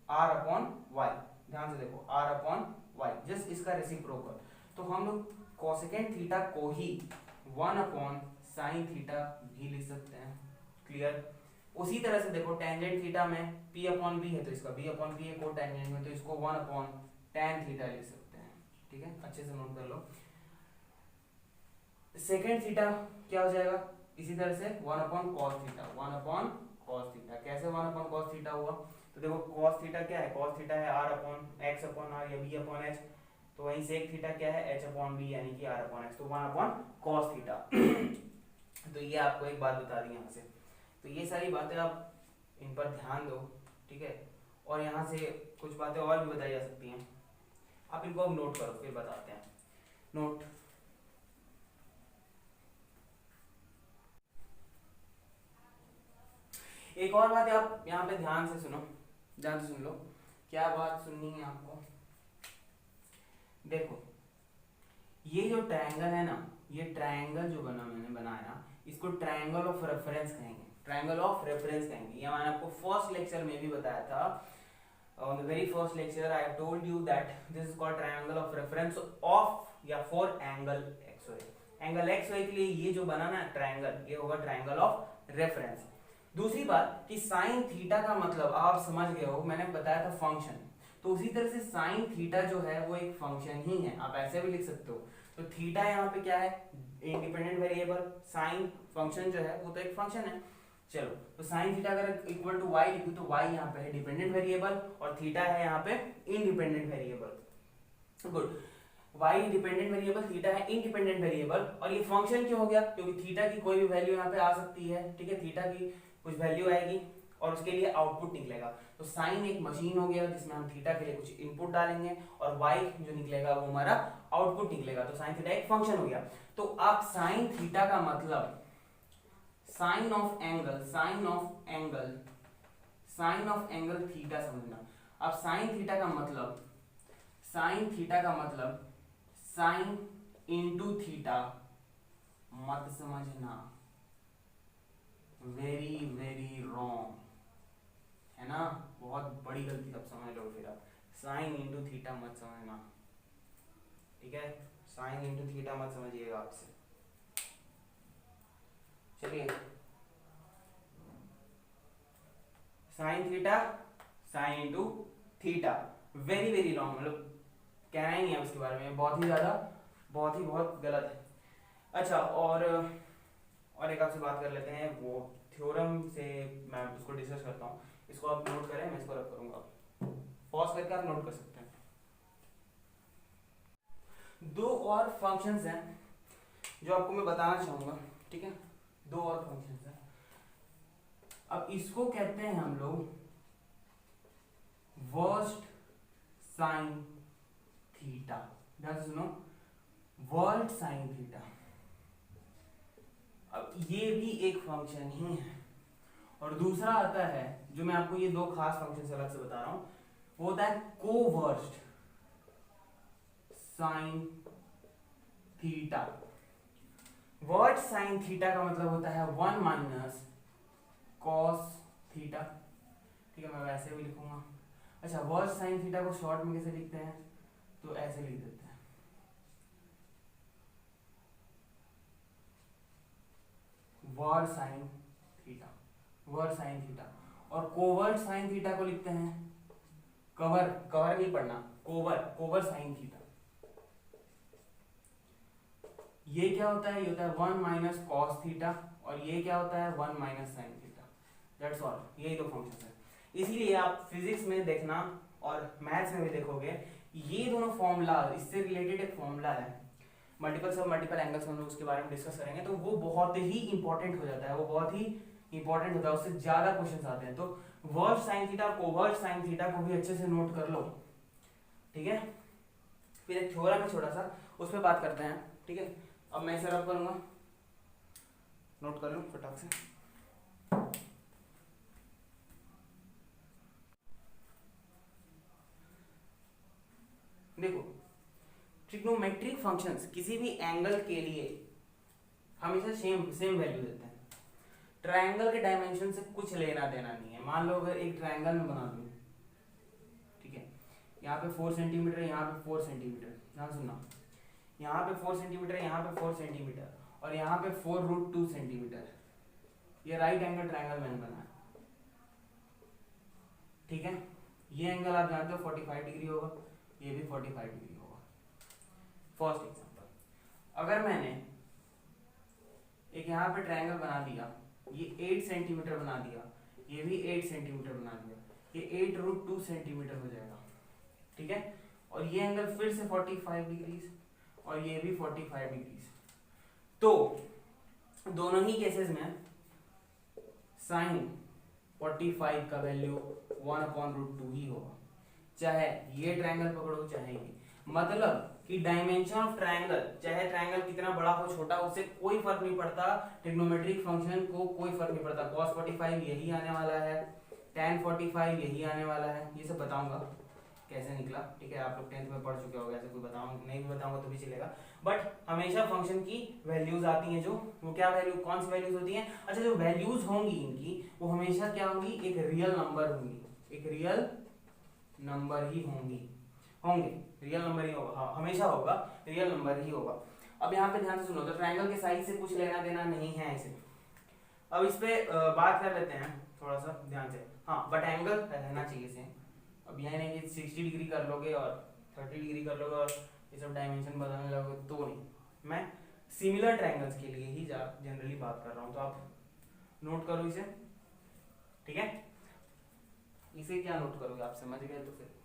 R upon Y। ध्यान से देखो, R अपॉन Y जस्ट इसका रेसिप्रोकल। तो हम लोग कॉसेकेंट थीटा को ही 1 अपॉन साइन थीटा भी लिख सकते हैं। क्लियर। उसी तरह से देखो टेंजेंट थीटा में P अपॉन B है, तो इसका B अपॉन B है को टेंजेंट में, तो इसको 1 अपॉन tan थीटा लिख सकते हैं। ठीक है, अच्छे से नोट कर लो। सेकेंड थीटा क्या हो जाएगा, इसी तरह से 1/cos थीटा, 1/cos थीटा। कैसे 1/cos थीटा हुआ, तो देखो cos थीटा क्या है, cos थीटा है r/x/r या b/h, तो वहीं sec थीटा क्या है, h/b यानी कि r/x, तो 1/cos थीटा। तो ये आपको एक बात बता दी यहाँ से, तो ये सारी बातें आप इन पर ध्यान दो, ठीक है। और यहाँ से कुछ बातें और भी बताई जा सकती हैं, आप इनको अब नोट करो, फिर बताते हैं। नोट, एक और बात है, आप यहाँ पे ध्यान से सुनो, ध्यान से सुन लो। क्या बात सुननी है आपको, देखो ये जो ट्रायंगल है ना, ये ट्रायंगल जो मैंने बनाया, इसको ट्रायंगल ऑफ रेफरेंस कहेंगे, ट्रायंगल ऑफ रेफरेंस कहेंगे। ये मैंने आपको फर्स्ट लेक्चर में भी बताया था। On the very first lecture I told you that this is called triangle of reference of या for angle X Y. Angle X Y के लिए ये जो बना ना ट्रायंगल, ये होगा ट्रायंगल ऑफ रेफरेंस। दूसरी बात कि साइन थीटा का मतलब आप समझ गए हो, मैंने बताया था फंक्शन, तो उसी तरह से साइन थीटा जो है वो एक फंक्शन ही है, आप ऐसे भी लिख सकते हो। तो थीटा यहाँ पे क्या है, इंडिपेंडेंट वेरिएबल, साइन फंक्शन जो है वो तो एक फंक्शन है। चलो, तो साइन थीटा अगर इक्वल टू वाई लिखूं तो वाई यहाँ पे है डिपेंडेंट वेरिएबल और थीटा है यहाँ पे independent variable. Good, y dependent variable, theta है इंडिपेंडेंट वेरिएबल। और ये फंक्शन क्यों हो गया, क्योंकि थीटा की कोई भी वैल्यू यहाँ पे आ सकती है, ठीक है, थीटा की कुछ वैल्यू आएगी और उसके लिए आउटपुट निकलेगा। तो साइन एक मशीन हो गया जिसमें हम थीटा के लिए कुछ इनपुट डालेंगे और वाई जो निकलेगा वो हमारा आउटपुट निकलेगा। तो साइन थीटा एक फंक्शन हो गया। तो आप साइन थीटा का मतलब sine of angle, sine of angle, sine of angle theta समझना। अब साइन थीटा का मतलब, साइन थीटा का मतलब साइन इंटू थीटा मत समझना, वेरी वेरी रॉन्ग है ना, बहुत बड़ी गलती तब समझ लो फिर आप। साइन इंटू थीटा मत समझना, ठीक है, साइन इंटू थीटा मत समझिएगा आपसे। चलिए, sine theta, sine into theta, very very wrong, मतलब कहना ही नहीं है उसके बारे में, बहुत ही ज्यादा, बहुत गलत है। अच्छा, और एक आपसे बात कर लेते हैं, वो थ्योरम से मैं उसको डिस्कस करता हूँ, इसको आप नोट करें, मैं इसको रख करूंगा, पॉज करके आप नोट कर सकते हैं। दो और फंक्शंस हैं जो आपको मैं बताना चाहूंगा, ठीक है, दो और फंक्शंस हैं। अब इसको कहते हैं हम लोग वर्स्ट साइन थीटा, ध्यान से सुनो, वर्स्ट साइन थीटा। अब ये भी एक फंक्शन ही है। और दूसरा आता है जो मैं आपको ये दो खास फंक्शन अलग से बता रहा हूं, वो होता है coversed sine theta. Versed sine theta का मतलब होता है 1 माइनस कॉस थीटा, ठीक है, मैं वैसे भी लिखूंगा। अच्छा, वर्स्ट साइन थीटा को शॉर्ट में कैसे लिखते हैं, तो ऐसे लिख देते हैं, worst sine theta, versed sine theta. और कोवर्ट साइन थीटा को लिखते हैं कवर, कवर नहीं पढ़ना, कोवर, कोवर साइन थीटा। ये क्या होता है, ये होता है 1 माइनस कॉस थीटा, और ये क्या होता है 1 minus sign theta. That's all, यही दो फंक्शन है। इसीलिए आप फिजिक्स में देखना और मैथ्स में भी देखोगे, ये दोनों फॉर्मूला, इससे रिलेटेड एक फॉर्मूला है मल्टीपल सब मल्टीपल एंगल्स, हम लोग उसके बारे में डिस्कस करेंगे, तो वो बहुत ही इंपॉर्टेंट हो जाता है, वो बहुत ही इंपॉर्टेंट होता है, उससे ज्यादा क्वेश्चंस आते हैं। तो worst sine theta, covert sine theta को भी अच्छे से नोट कर लो, ठीक है। फिर एक थ्योरम है छोटा सा, उस पर बात करते हैं, ठीक है। अब मैं इसे रब करूंगा, नोट कर लो फटाक से। देखो, ट्रिग्नोमेट्रिक फंक्शंस किसी भी एंगल के लिए हमेशा सेम वैल्यू देते हैं। ट्रायंगल के डायमेंशन से कुछ लेना देना नहीं है। मान लो अगर एक ट्रायंगल में बना दूं, ठीक है, यहाँ पे 4 सेंटीमीटर, यहाँ पे 4 सेंटीमीटर, ध्यान सुनना, यहाँ पे 4 सेंटीमीटर, यहाँ पे 4 सेंटीमीटर और यहाँ पे 4√2 सेंटीमीटर, ये राइट एंगल ट्रायंगल मैंने बनाया, ठीक है। ये एंगल आप जानते हो 45 डिग्री होगा, ये भी 45 डिग्री होगा। फर्स्ट एग्जांपल, अगर मैंने एक यहाँ पे ट्रायंगल बना दिया, ये 8 सेंटीमीटर बना दिया, ये भी 8 सेंटीमीटर बना दिया, ये 8√2 सेंटीमीटर हो जाएगा, ठीक है। और ये एंगल फिर से 45 डिग्रीज और ये भी 45 डिग्रीज। तो दोनों ही केसेस में साइन 45 का वैल्यू 1/√2 ही होगा, चाहे ये ट्रायंगल पकड़ो चाहे ये। मतलब कि डायमेंशन ऑफ ट्रायंगल, चाहे ट्रायंगल कितना बड़ा हो छोटा, उससे कोई फर्क नहीं पड़ता, ट्रिग्नोमेट्रिक फंक्शन को कोई फर्क नहीं पड़ता। cos 45 यही आने वाला है, tan 45 यही आने वाला है, ये सब बताऊंगा कैसे निकला, ठीक है। आप लोग 10th में पढ़ चुके हो, ऐसे कोई बताऊंगा नहीं भी बताऊंगा तो भी चलेगा। बट हमेशा फंक्शन की वैल्यूज आती हैं, जो वो क्या वैल्यू, कौन सी वैल्यूज होती हैं? अच्छा, जो वैल्यूज होंगी इनकी वो हमेशा क्या होंगी, एक रियल नंबर होंगी, एक रियल नंबर ही होंगे रियल नंबर ही होगा, हमेशा होगा, रियल नंबर ही होगा। अब यहाँ पे ध्यान से सुनो, तो ट्रायंगल के साइज से कुछ लेना देना नहीं है इसे। अब इस पे बात कर लेते हैं थोड़ा सा ध्यान से। हाँ, बट एंगल रहना चाहिए सेम। अब यहाँ नहीं कि 60 डिग्री कर लोगे और 30 डिग्री कर लोगे और ये सब डायमेंशन बदलने लगोगे, तो नहीं। मैं सिमिलर ट्रायंगल्स के लिए ही जनरली बात कर रहा हूँ, तो आप नोट करो इसे, ठीक है। इसे क्या नोट करोगे, आप समझ गए तो फिर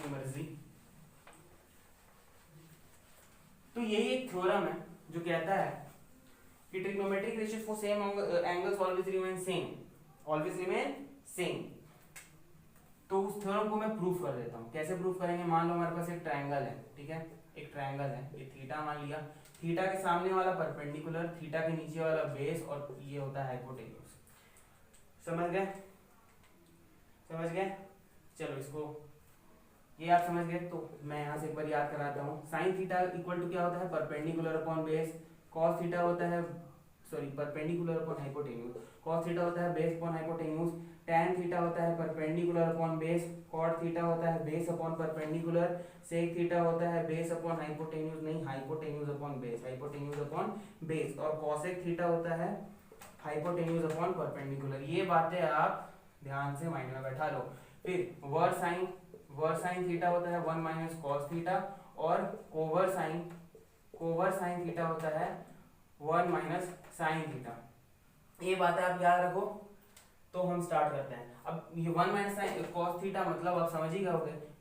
मर्जी। तो यही एक थ्योरम है जो कहता है कि trigonometric ratios for same angles always remain same. तो उस थ्योरम को मैं प्रूफ कर देता हूँ। कैसे प्रूफ करेंगे? मान लो हमारे पास एक ट्रायंगल है, ठीक है, एक ट्रायंगल है, ये थीटा मान लिया, थीटा के सामने वाला परपेंडिकुलर, थीटा के नीचे वाला बेस, और ये होता है हाइपोटेन्यूज। समझ गए? चलो इसको, ये आप समझ गए, तो मैं यहाँ से एक बार याद कराता हूँ। साइन थीटा इक्वल टू क्या होता है? Perpendicular upon base. Cos theta होता है, sorry, perpendicular upon hypotenuse. Cos theta होता है base upon hypotenuse. Tan theta होता है perpendicular upon base. Cot theta होता है base upon perpendicular. Sec theta होता है बेस अपॉन हाइपोटेन्यूज, नहीं, hypotenuse upon base, hypotenuse upon base. और कॉसेक थीटा होता है हाइपोटेन्यूज अपॉन परपेंडिकुलर। ये बातें आप ध्यान से माइंड में बैठा लो। फिर वर्स साइन थीटा होता है 1 माइनस कॉस थीटा, और कोवर साइन थीटा होता है 1 माइनस साइन थीटा। ये बातें आप याद रखो। तो हम स्टार्ट करते हैं। अब ये 1 माइनस साइन कॉस थीटा मतलब आप समझ ही गए,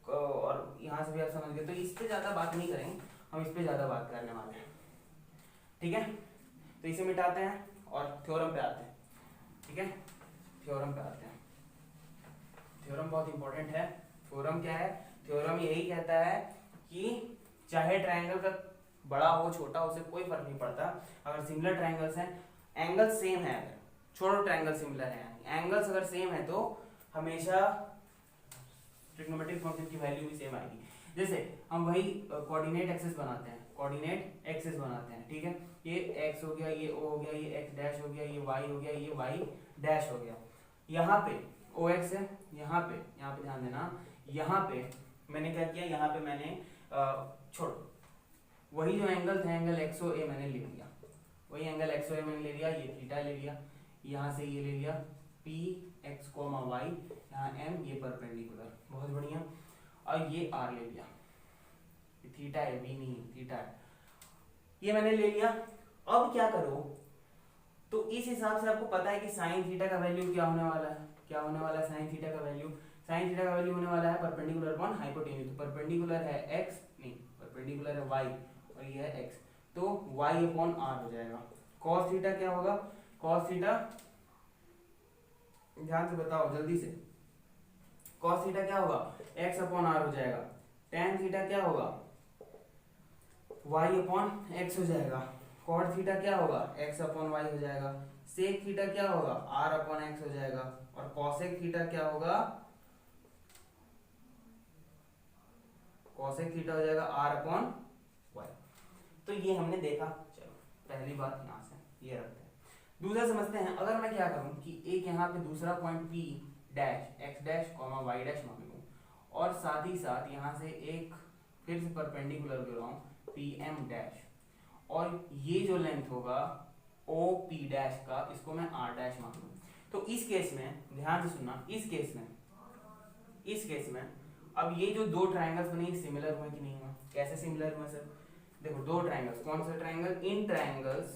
और यहाँ से भी आप समझ गए, तो इस पे ज्यादा बात नहीं करेंगे, हम इस पे ज्यादा बात करने वाले हैं, ठीक है। तो इसे मिटाते हैं और थ्योरम पे आते हैं, ठीक है। थ्योरम पे आते हैं। थ्योरम बहुत इंपॉर्टेंट है। थ्योरम क्या है? थ्योरम यही कहता है कि चाहे ट्रायंगल का बड़ा हो छोटा हो, उसे कोई फर्क नहीं पड़ता, अगर सिमिलर ट्रायंगल्स हैं, एंगल सेम है, अगर छोड़ो ट्रायंगल सिमिलर है, एंगल्स अगर सेम है तो हमेशा ट्रिग्नोमेट्रिक फंक्शन की वैल्यू भी सेम आएगी। जैसे हम वही कोऑर्डिनेट एक्सिस बनाते हैं, ठीक है। ये x हो गया, ये o हो गया, ये x डैश हो गया, ये y हो गया, ये y डैश हो गया। यहाँ पे OX है, यहाँ पे ध्यान देना, यहाँ पे मैंने क्या किया, यहाँ पे मैंने छोड़ो, वही जो एंगल थे, एंगल XOA मैंने ले लिया, वही एंगल XOA मैंने ले लिया, ये थीटा ले लिया, यहाँ से ये ले लिया P x, y, यहाँ M, ये परपेंडिकुलर, बहुत बढ़िया। और ये R ले लिया, थीटा है, B नहीं थीटा है, ये मैंने ले लिया। अब क्या करो, तो इस हिसाब से आपको पता है कि साइन थीटा का वैल्यू क्या होने वाला है, साइन थीटा का वैल्यू होने वाला है परपेंडिकुलर अपॉन हाइपोटेन्यूज। तो परपेंडिकुलर है x, नहीं, परपेंडिकुलर है y और ये है x, तो y अपॉन r हो जाएगा। cos थीटा क्या होगा? cos थीटा, ध्यान से बताओ जल्दी से, cos थीटा क्या होगा? x अपॉन r हो जाएगा। tan थीटा क्या होगा? y अपॉन x हो जाएगा। cot थीटा क्या होगा? x अपॉन y हो जाएगा। sec थीटा क्या होगा? r अपॉन x हो जाएगा। और cosec थीटा क्या होगा? cosec थीटा हो जाएगा r अपॉन y। तो ये हमने देखा। चलो पहली बात यहाँ से ये रखते हैं। दूसरा समझते हैं, अगर मैं क्या करूं कि एक यहाँ पे दूसरा point p dash x dash y dash मान लूं, और साथ ही साथ यहाँ से एक फिर से परपेंडिकुलर ले रहा हूँ pm डैश, और ये जो लेंथ होगा OP डैश का, इसको मैं r डैश मान लूं। तो इस केस में ध्यान से सुनना, इस केस में अब ये जो दो ट्रायंगल्स बने सिमिलर हुए कि नहीं हुए? कैसे सिमिलर हुए सर? देखो दो ट्राइंगल्स, कौन सा ट्राइंगल, इन ट्राइंगल्स,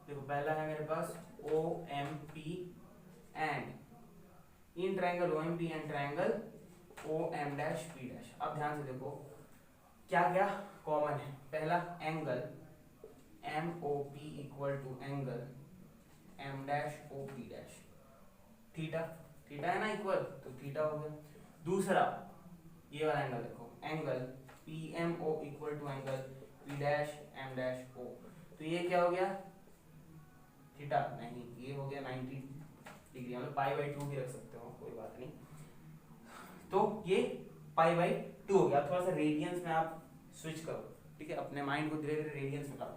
देखो पहला है मेरे पास O M P and, in triangle O M P and triangle O M dash P dash. अब ध्यान से देखो क्या क्या कॉमन है। पहला angle M O P equal to angle M dash O P dash, theta, theta है ना इक्वल, तो थीटा हो गया। दूसरा ये वाला एंगल देखो, angle P M O equal to angle P dash M dash O, तो ये क्या हो गया, थीटा नहीं, ये हो गया 90 डिग्री, मतलब पाई बाई 2 भी रख सकते हो, कोई बात नहीं। तो ये पाई बाई 2 हो गया। थोड़ा सा रेडियंस में आप स्विच करो, ठीक है, अपने माइंड को धीरे धीरे रेडियंस में लाओ,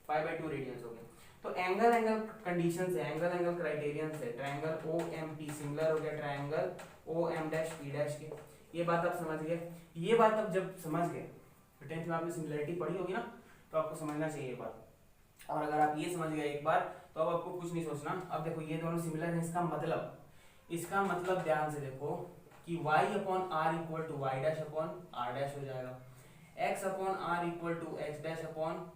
पाई बाई 2 रेडियंस हो गया। तो एंगल एंगल कंडीशन से, एंगल एंगल क्राइटेरियन से triangle O M P similar हो गया triangle O M dash P dash के। ये बात आप समझ गए। ये बात आप जब समझ गए, 10th में आपने सिमिलरिटी पढ़ी होगी ना, तो आपको समझना चाहिए ये बात। और अगर आप ये समझ गए एक बार, तो अब आपको कुछ नहीं सोचना। अब देखो ये दोनों सिमिलर हैं, इसका मतलब ध्यान से देखो कि y upon r equal to y dash upon r dash हो जाएगा, x upon r equal to x dash upon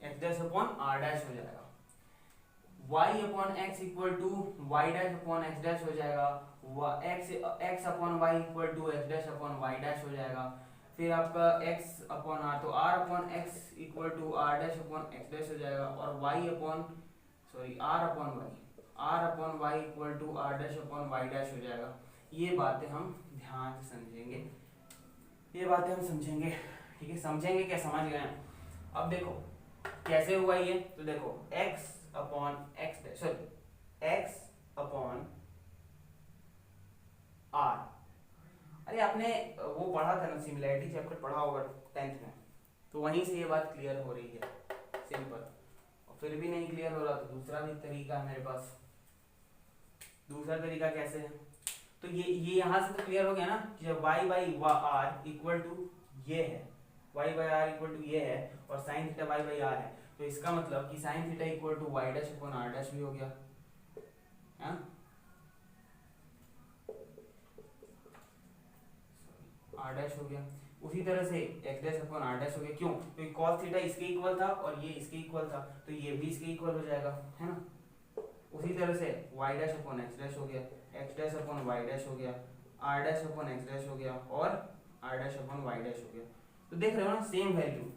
x dash upon r dash हो जाएगा, y upon x equal to y dash upon x dash हो जाएगा, x upon y equal to x dash upon y dash हो जाएगा। फिर आपका x upon r, तो r upon x equal to r dash upon x dash हो जाएगा, और y upon r upon y equal to r dash upon y dash हो जाएगा। ये बातें हम ध्यान से समझेंगे, ये बातें हम समझेंगे, ठीक है, समझेंगे क्या, समझ गए हैं। अब देखो कैसे हुआ ये, तो देखो x upon x dash, sorry x upon r, अरे आपने वो पढ़ा था ना, सिमिलैरिटी चैप्टर पढ़ा होगा 10th में, तो वहीं से ये बात क्लियर हो रही है, सिंपल। और फिर भी नहीं क्लियर हो रहा तो दूसरा भी तरीका है मेरे पास। दूसरा तरीका कैसे है, तो ये यहाँ से तो क्लियर हो गया ना कि जब y by r equal to ये है, y by r equal to ये है, और sine theta y by r है, तो इसका मतलब कि sine theta equal to y dash upon r dash भी हो गया, हाँ आर डैश हो गया। उसी तरह से x dash upon r dash हो गया, क्यों, क्योंकि कॉस थीटा इसके इक्वल था और ये इसके इक्वल था, तो ये भी इसके इक्वल हो जाएगा, है ना। उसी तरह से y dash upon x dash हो गया, x dash upon y dash हो गया, r dash upon x dash हो गया, और r dash upon y dash हो गया। तो देख रहे हो ना, सेम वैल्यू,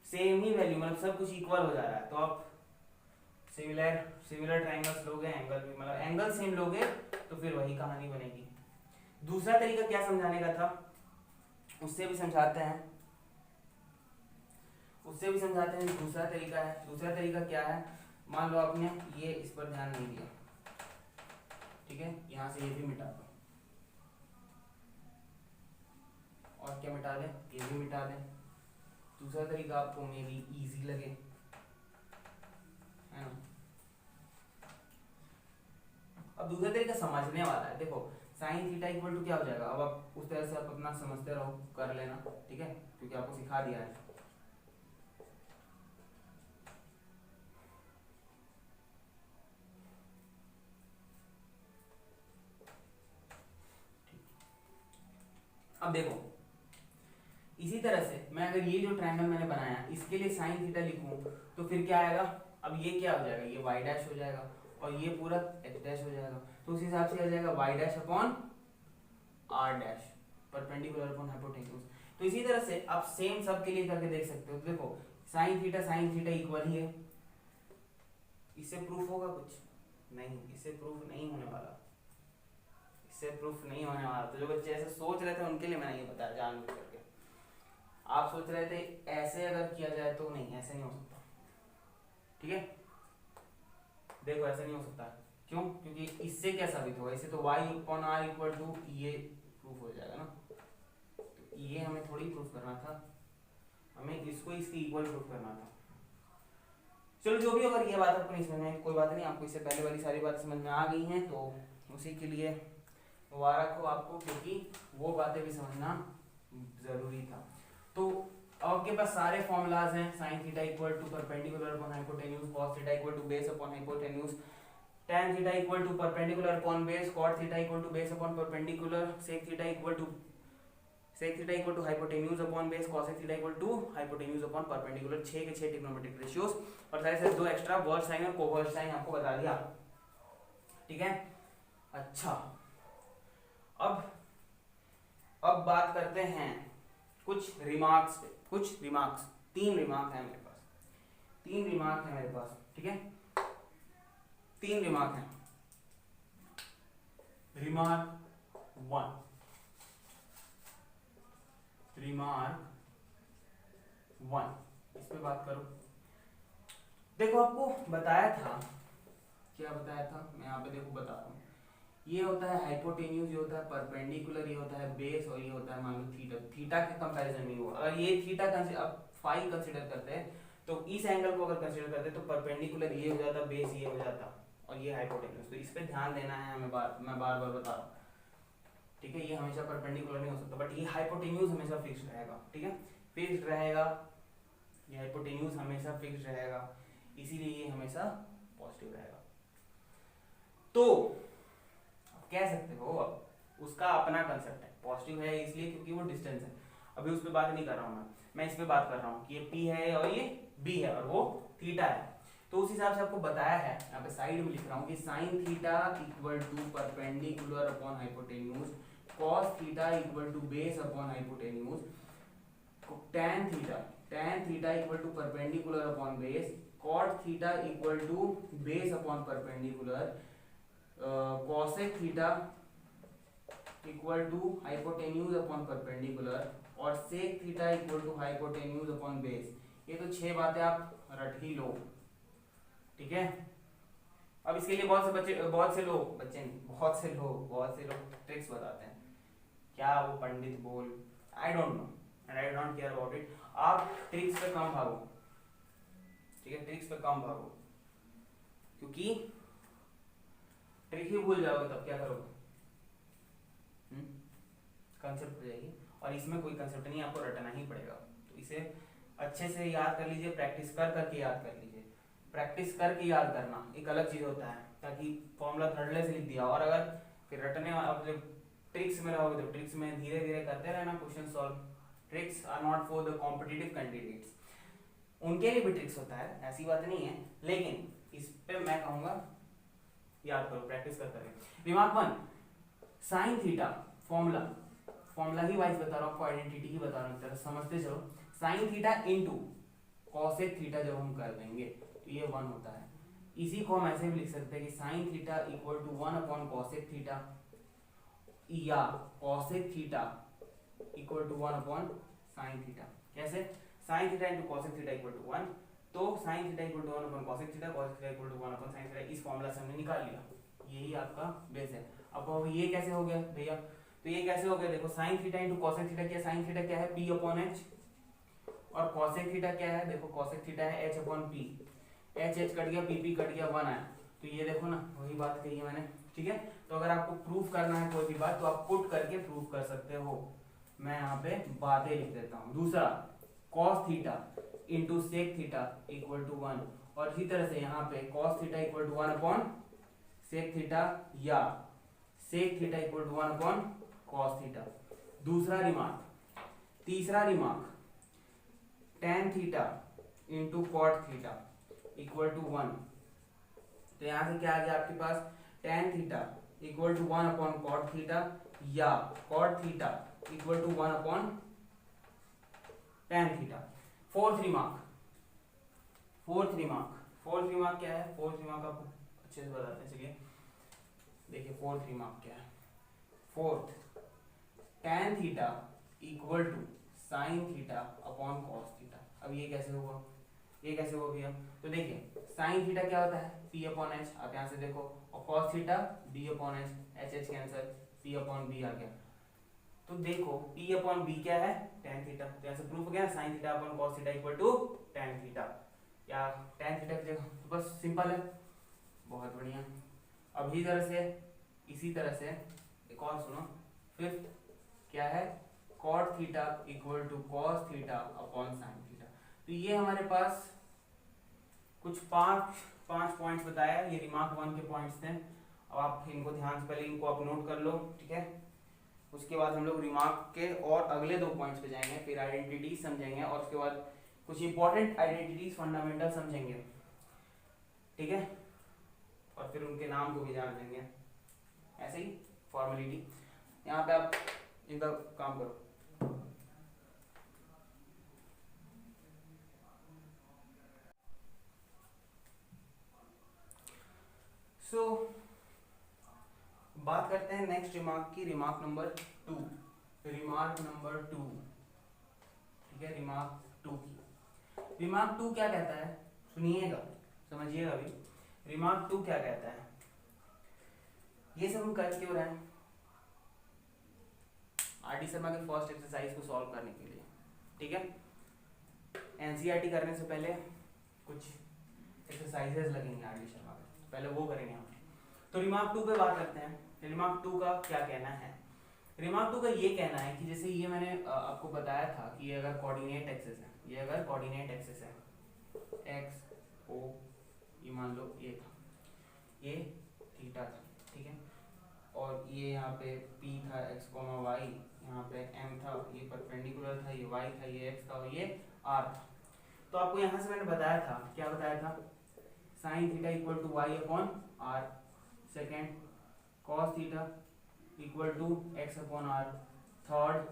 सेम ही वैल्यू, मतलब सब कुछ इक्वल हो जा रहा है। तो आप सिमिलर ट्रायंगल्स लोगे, एंगल भी मतलब एंगल सेम लोगे, तो फिर वही कहानी बनेगी। दूसरा तरीका क्या समझाने का था, उससे भी समझाते हैं, दूसरा तरीका है। दूसरा तरीका क्या है, मान लो आपने ये इस पर ध्यान नहीं दिया, ठीक है, यहां से ये भी मिटा दो, और क्या मिटा दें, ये भी मिटा दें। दूसरा तरीका आपको मे बी इजी लगे, है ना। अब दूसरा तरीका समझने वाला है, देखो साइन थीटा इक्वल टू क्या हो जाएगा, अब आप उस तरह से आप अपना समझते रहो, कर लेना, ठीक है, क्योंकि आपको सिखा दिया है। अब देखो इसी तरह से मैं अगर ये जो ट्रायंगल मैंने बनाया इसके लिए साइन थीटा लिखूं, तो फिर क्या आएगा, अब ये क्या हो जाएगा, ये y डैश हो जाएगा, और ये पूरा x डैश हो जाएगा। तो उस हिसाब से आ जाएगा y dash upon r dash perpendicular upon hypotenuse. तो इसी तरह से आप सेम सब के लिए करके देख सकते हो। देखो साइन थीटा इक्वल ही है, इससे प्रूफ होगा कुछ नहीं, इससे प्रूफ नहीं होने वाला, इससे प्रूफ नहीं होने वाला। तो जो बच्चे ऐसे सोच रहे थे उनके लिए मैंने ये बताया जानबूझ करके। आप सोच रहे थे ऐसे अगर किया जाए तो नहीं, ऐसे नहीं हो सकता, ठीक है, देखो ऐसे नहीं हो सकता, क्यों, क्योंकि इससे क्या साबित होगा, इससे तो y upon r equal to ये प्रूफ हो जाएगा ना। तो ये हमें थोड़ी प्रूफ करना था, हमें इसको इसकी इक्वल प्रूफ करना था। चलो जो भी, अगर ये बात आपको नहीं समझ में, कोई बात नहीं, आपको इससे पहले वाली सारी बातें समझ में आ गई हैं, तो उसी के लिए मुबारक हो आपको, क्योंकि वो बातें भी समझना जरूरी था। तो आपके पास सारे फॉर्मूलाज हैं, sine theta equal to perpendicular upon hypotenuse, cos theta equal to base upon hypotenuse, tan theta equal to perpendicular upon base, cot theta equal to base upon perpendicular, sec theta equal to sec theta equal to hypotenuse upon base cosec theta equal to hypotenuse upon perpendicular, 6 के 6 trigonometric ratios और सारे सारे 2 extra versed sine और coversed sine आपको बता दिया, ठीक है। अच्छा, अब बात करते हैं कुछ रिमार्क्स पे, कुछ रिमार्क्स, 3 रिमार्क है मेरे पास, 3 रिमार्क है मेरे पास, ठीक है, 3 रिमार्क है। रिमार्क 1, रिमार्क 1, इस पे बात करो। देखो आपको बताया था, क्या बताया था, मैं यहाँ पे देखो बता रहा हूँ, ये होता है हाइपोटेन्यूज, ये होता है परपेंडिकुलर, ये होता है बेस और ये होता है मान लो थीटा। थीटा के कंपैरिजन में हुआ, अगर ये थीटा अब फाई कंसीडर करते हैं तो इस एंगल को अगर कंसीडर करते हैं तो परपेंडिकुलर ये हो जाता, बेस ये हो जाता और ये हाइपोटेन्यूज। तो इस पे ध्यान देना है हमें, मैं बार बार बता रहा हूँ, ठीक है। ये हमेशा परपेंडिकुलर नहीं हो सकता, बट ये हाइपोटेन्यूज हमेशा फिक्स रहेगा, ठीक है, फिक्स रहेगा, ये हाइपोटेन्यूज हमेशा फिक्स रहेगा, इसीलिए ये हमेशा पॉजिटिव रहेगा। तो कह सकते हो अब उसका अपना कंसेप्ट है, पॉजिटिव है इसलिए क्योंकि वो डिस्टेंस है। अभी उस पर बात नहीं कर रहा हूँ मैं इस पे बात कर रहा हूँ कि ये P है और ये B है और वो थीटा है। तो उस हिसाब से आपको बताया है, यहाँ पे साइड में लिख रहा हूँ कि sine theta equal to perpendicular upon hypotenuse, cos theta equal to base upon hypotenuse, tan theta equal to perpendicular upon base, cot theta equal to base upon perpendicular, cosec theta equal to hypotenuse upon perpendicular और sec theta equal to hypotenuse upon base. ये तो 6 बातें आप रट ही लो, ठीक है। अब इसके लिए बहुत से लोग ट्रिक्स बताते हैं, क्या वो पंडित बोल, I don't know and I don't care about it. आप ट्रिक्स पे कम भागो, ठीक है, ट्रिक्स पे कम भागो, क्योंकि ट्रिक ही भूल जाओगे तब क्या करोगे, कंसेप्ट हो जाएगी। और इसमें कोई कंसेप्ट नहीं, आपको रटना ही पड़ेगा। तो इसे अच्छे से याद कर लीजिए, प्रैक्टिस करके याद कर लीजिए। प्रैक्टिस करके याद करना एक अलग चीज होता है, ताकि फॉर्मूला थर्डले से लिख दिया और अगर फिर रटने जब ट्रिक्स में रहोगे तो ट्रिक्स में धीरे धीरे करते रहना question solve. Tricks are not for the competitive candidates, उनके लिए भी ट्रिक्स होता है, ऐसी बात नहीं है, लेकिन इस पे मैं कहूंगा याद करो, प्रैक्टिस करते रहे। रिमार्क 1, साइन थीटा फॉर्मूला ही वाइज बता रहा हूँ, आपको आइडेंटिटी ही बता रहा हूँ, समझते चलो। Sine theta into cosec theta जब हम कर देंगे तो ये 1 होता है। इसी को हम ऐसे भी लिख सकते हैं कि sine theta equal to 1 upon cosec theta, या cosec theta equal to 1 upon sine theta. कैसे? Sine theta into cosec theta equal to 1, तो sine theta equal to 1 upon cosec theta, cosec theta equal to 1 upon sine theta. इस formula से हमने निकाल लिया, यही आपका बेस है। अब ये कैसे हो गया भैया? तो ये कैसे हो गया, देखो sign theta into cosec theta क्या, साइन थीटा क्या है p अपॉन h, और कॉसेक थीटा क्या है, देखो कॉसेक थीटा है h upon p, h cut गया, p कट गया, 1 आया। तो ये देखो ना, वही बात कही है मैंने, ठीक है। तो अगर आपको प्रूफ करना है कोई भी बात तो आप पुट करके प्रूफ कर सकते हो। मैं यहाँ पे बातें लिख देता हूँ। दूसरा, cos theta into sec theta equal to 1, और इसी तरह से यहाँ पे cos theta equal to 1 upon sec theta, या sec theta equal to 1 upon cos theta. दूसरा रिमार्क। तीसरा remark, tan theta into cot theta equal to 1। तो यहाँ से क्या आ गया आपके पास, tan theta equal to 1 upon cot theta, या cot theta equal to 1 upon tan theta. Fourth remark क्या है? फोर्थ रिमार्क आपको अच्छे से बताते हैं, चलिए देखिए फोर्थ रिमार्क क्या है। Fourth, tan theta equal to sine theta upon cos theta. अब ये कैसे हुआ, ये कैसे हुआ भैया? तो देखिए साइन थीटा क्या होता है, p अपॉन h, आप यहाँ से देखो, और cos theta b upon h, h cancel, p upon b आ गया। तो देखो p अपॉन b क्या है, tan थीटा। तो यहाँ से प्रूफ हो गया, sine theta upon cos theta equal to tan theta, या tan थीटा की जगह, तो बस सिंपल है, बहुत बढ़िया। अब इसी तरह से एक और सुनो, फिफ्थ क्या है, cot theta equal to cos theta upon sine theta. तो ये हमारे पास कुछ पांच पॉइंट्स बताया, ये रिमार्क 1 के पॉइंट्स थे। अब आप इनको ध्यान से पहले इनको आप नोट कर लो, ठीक है। उसके बाद हम लोग रिमार्क के और अगले 2 पॉइंट्स पे जाएंगे, फिर आइडेंटिटी समझेंगे और उसके बाद कुछ इंपॉर्टेंट आइडेंटिटीज फंडामेंटल समझेंगे, ठीक है, और फिर उनके नाम को भी जान लेंगे। ऐसे ही फॉर्मेलिटी। यहाँ पे आप इनका काम करो। बात करते हैं नेक्स्ट रिमार्क की, रिमार्क नंबर 2। रिमार्क नंबर 2, ठीक है, रिमार्क 2 की। रिमार्क 2 क्या कहता है, सुनिएगा, समझिएगा अभी। रिमार्क 2 क्या कहता है, ये सब हम कर क्यों रहे हैं, आर डी शर्मा के फर्स्ट एक्सरसाइज को सॉल्व करने के लिए, ठीक है। एनसीईआरटी करने से पहले कुछ एक्सरसाइजेस लगेंगे आर डी शर्मा के, पहले वो करेंगे हम। तो रिमार्क 2 पे बात करते हैं। रिमार्क 2 का क्या कहना है। रिमार्क 2 का ये कहना है कि जैसे ये मैंने आपको बताया था कि ये अगर कोऑर्डिनेट एक्सिस है, ये अगर कोऑर्डिनेट एक्सिस है, एक्स ओ, ये मान लो ये था, ये थीटा था, ठीक है, और ये यहाँ पे P था, x, y, यहाँ पे M था, ये परपेंडिकुलर था, ये y था, ये x था और ये r था। तो आपको यहाँ से मैंने बताया था, क्या बताया था, sine theta equal to y upon r, second cos theta equal to x upon r, third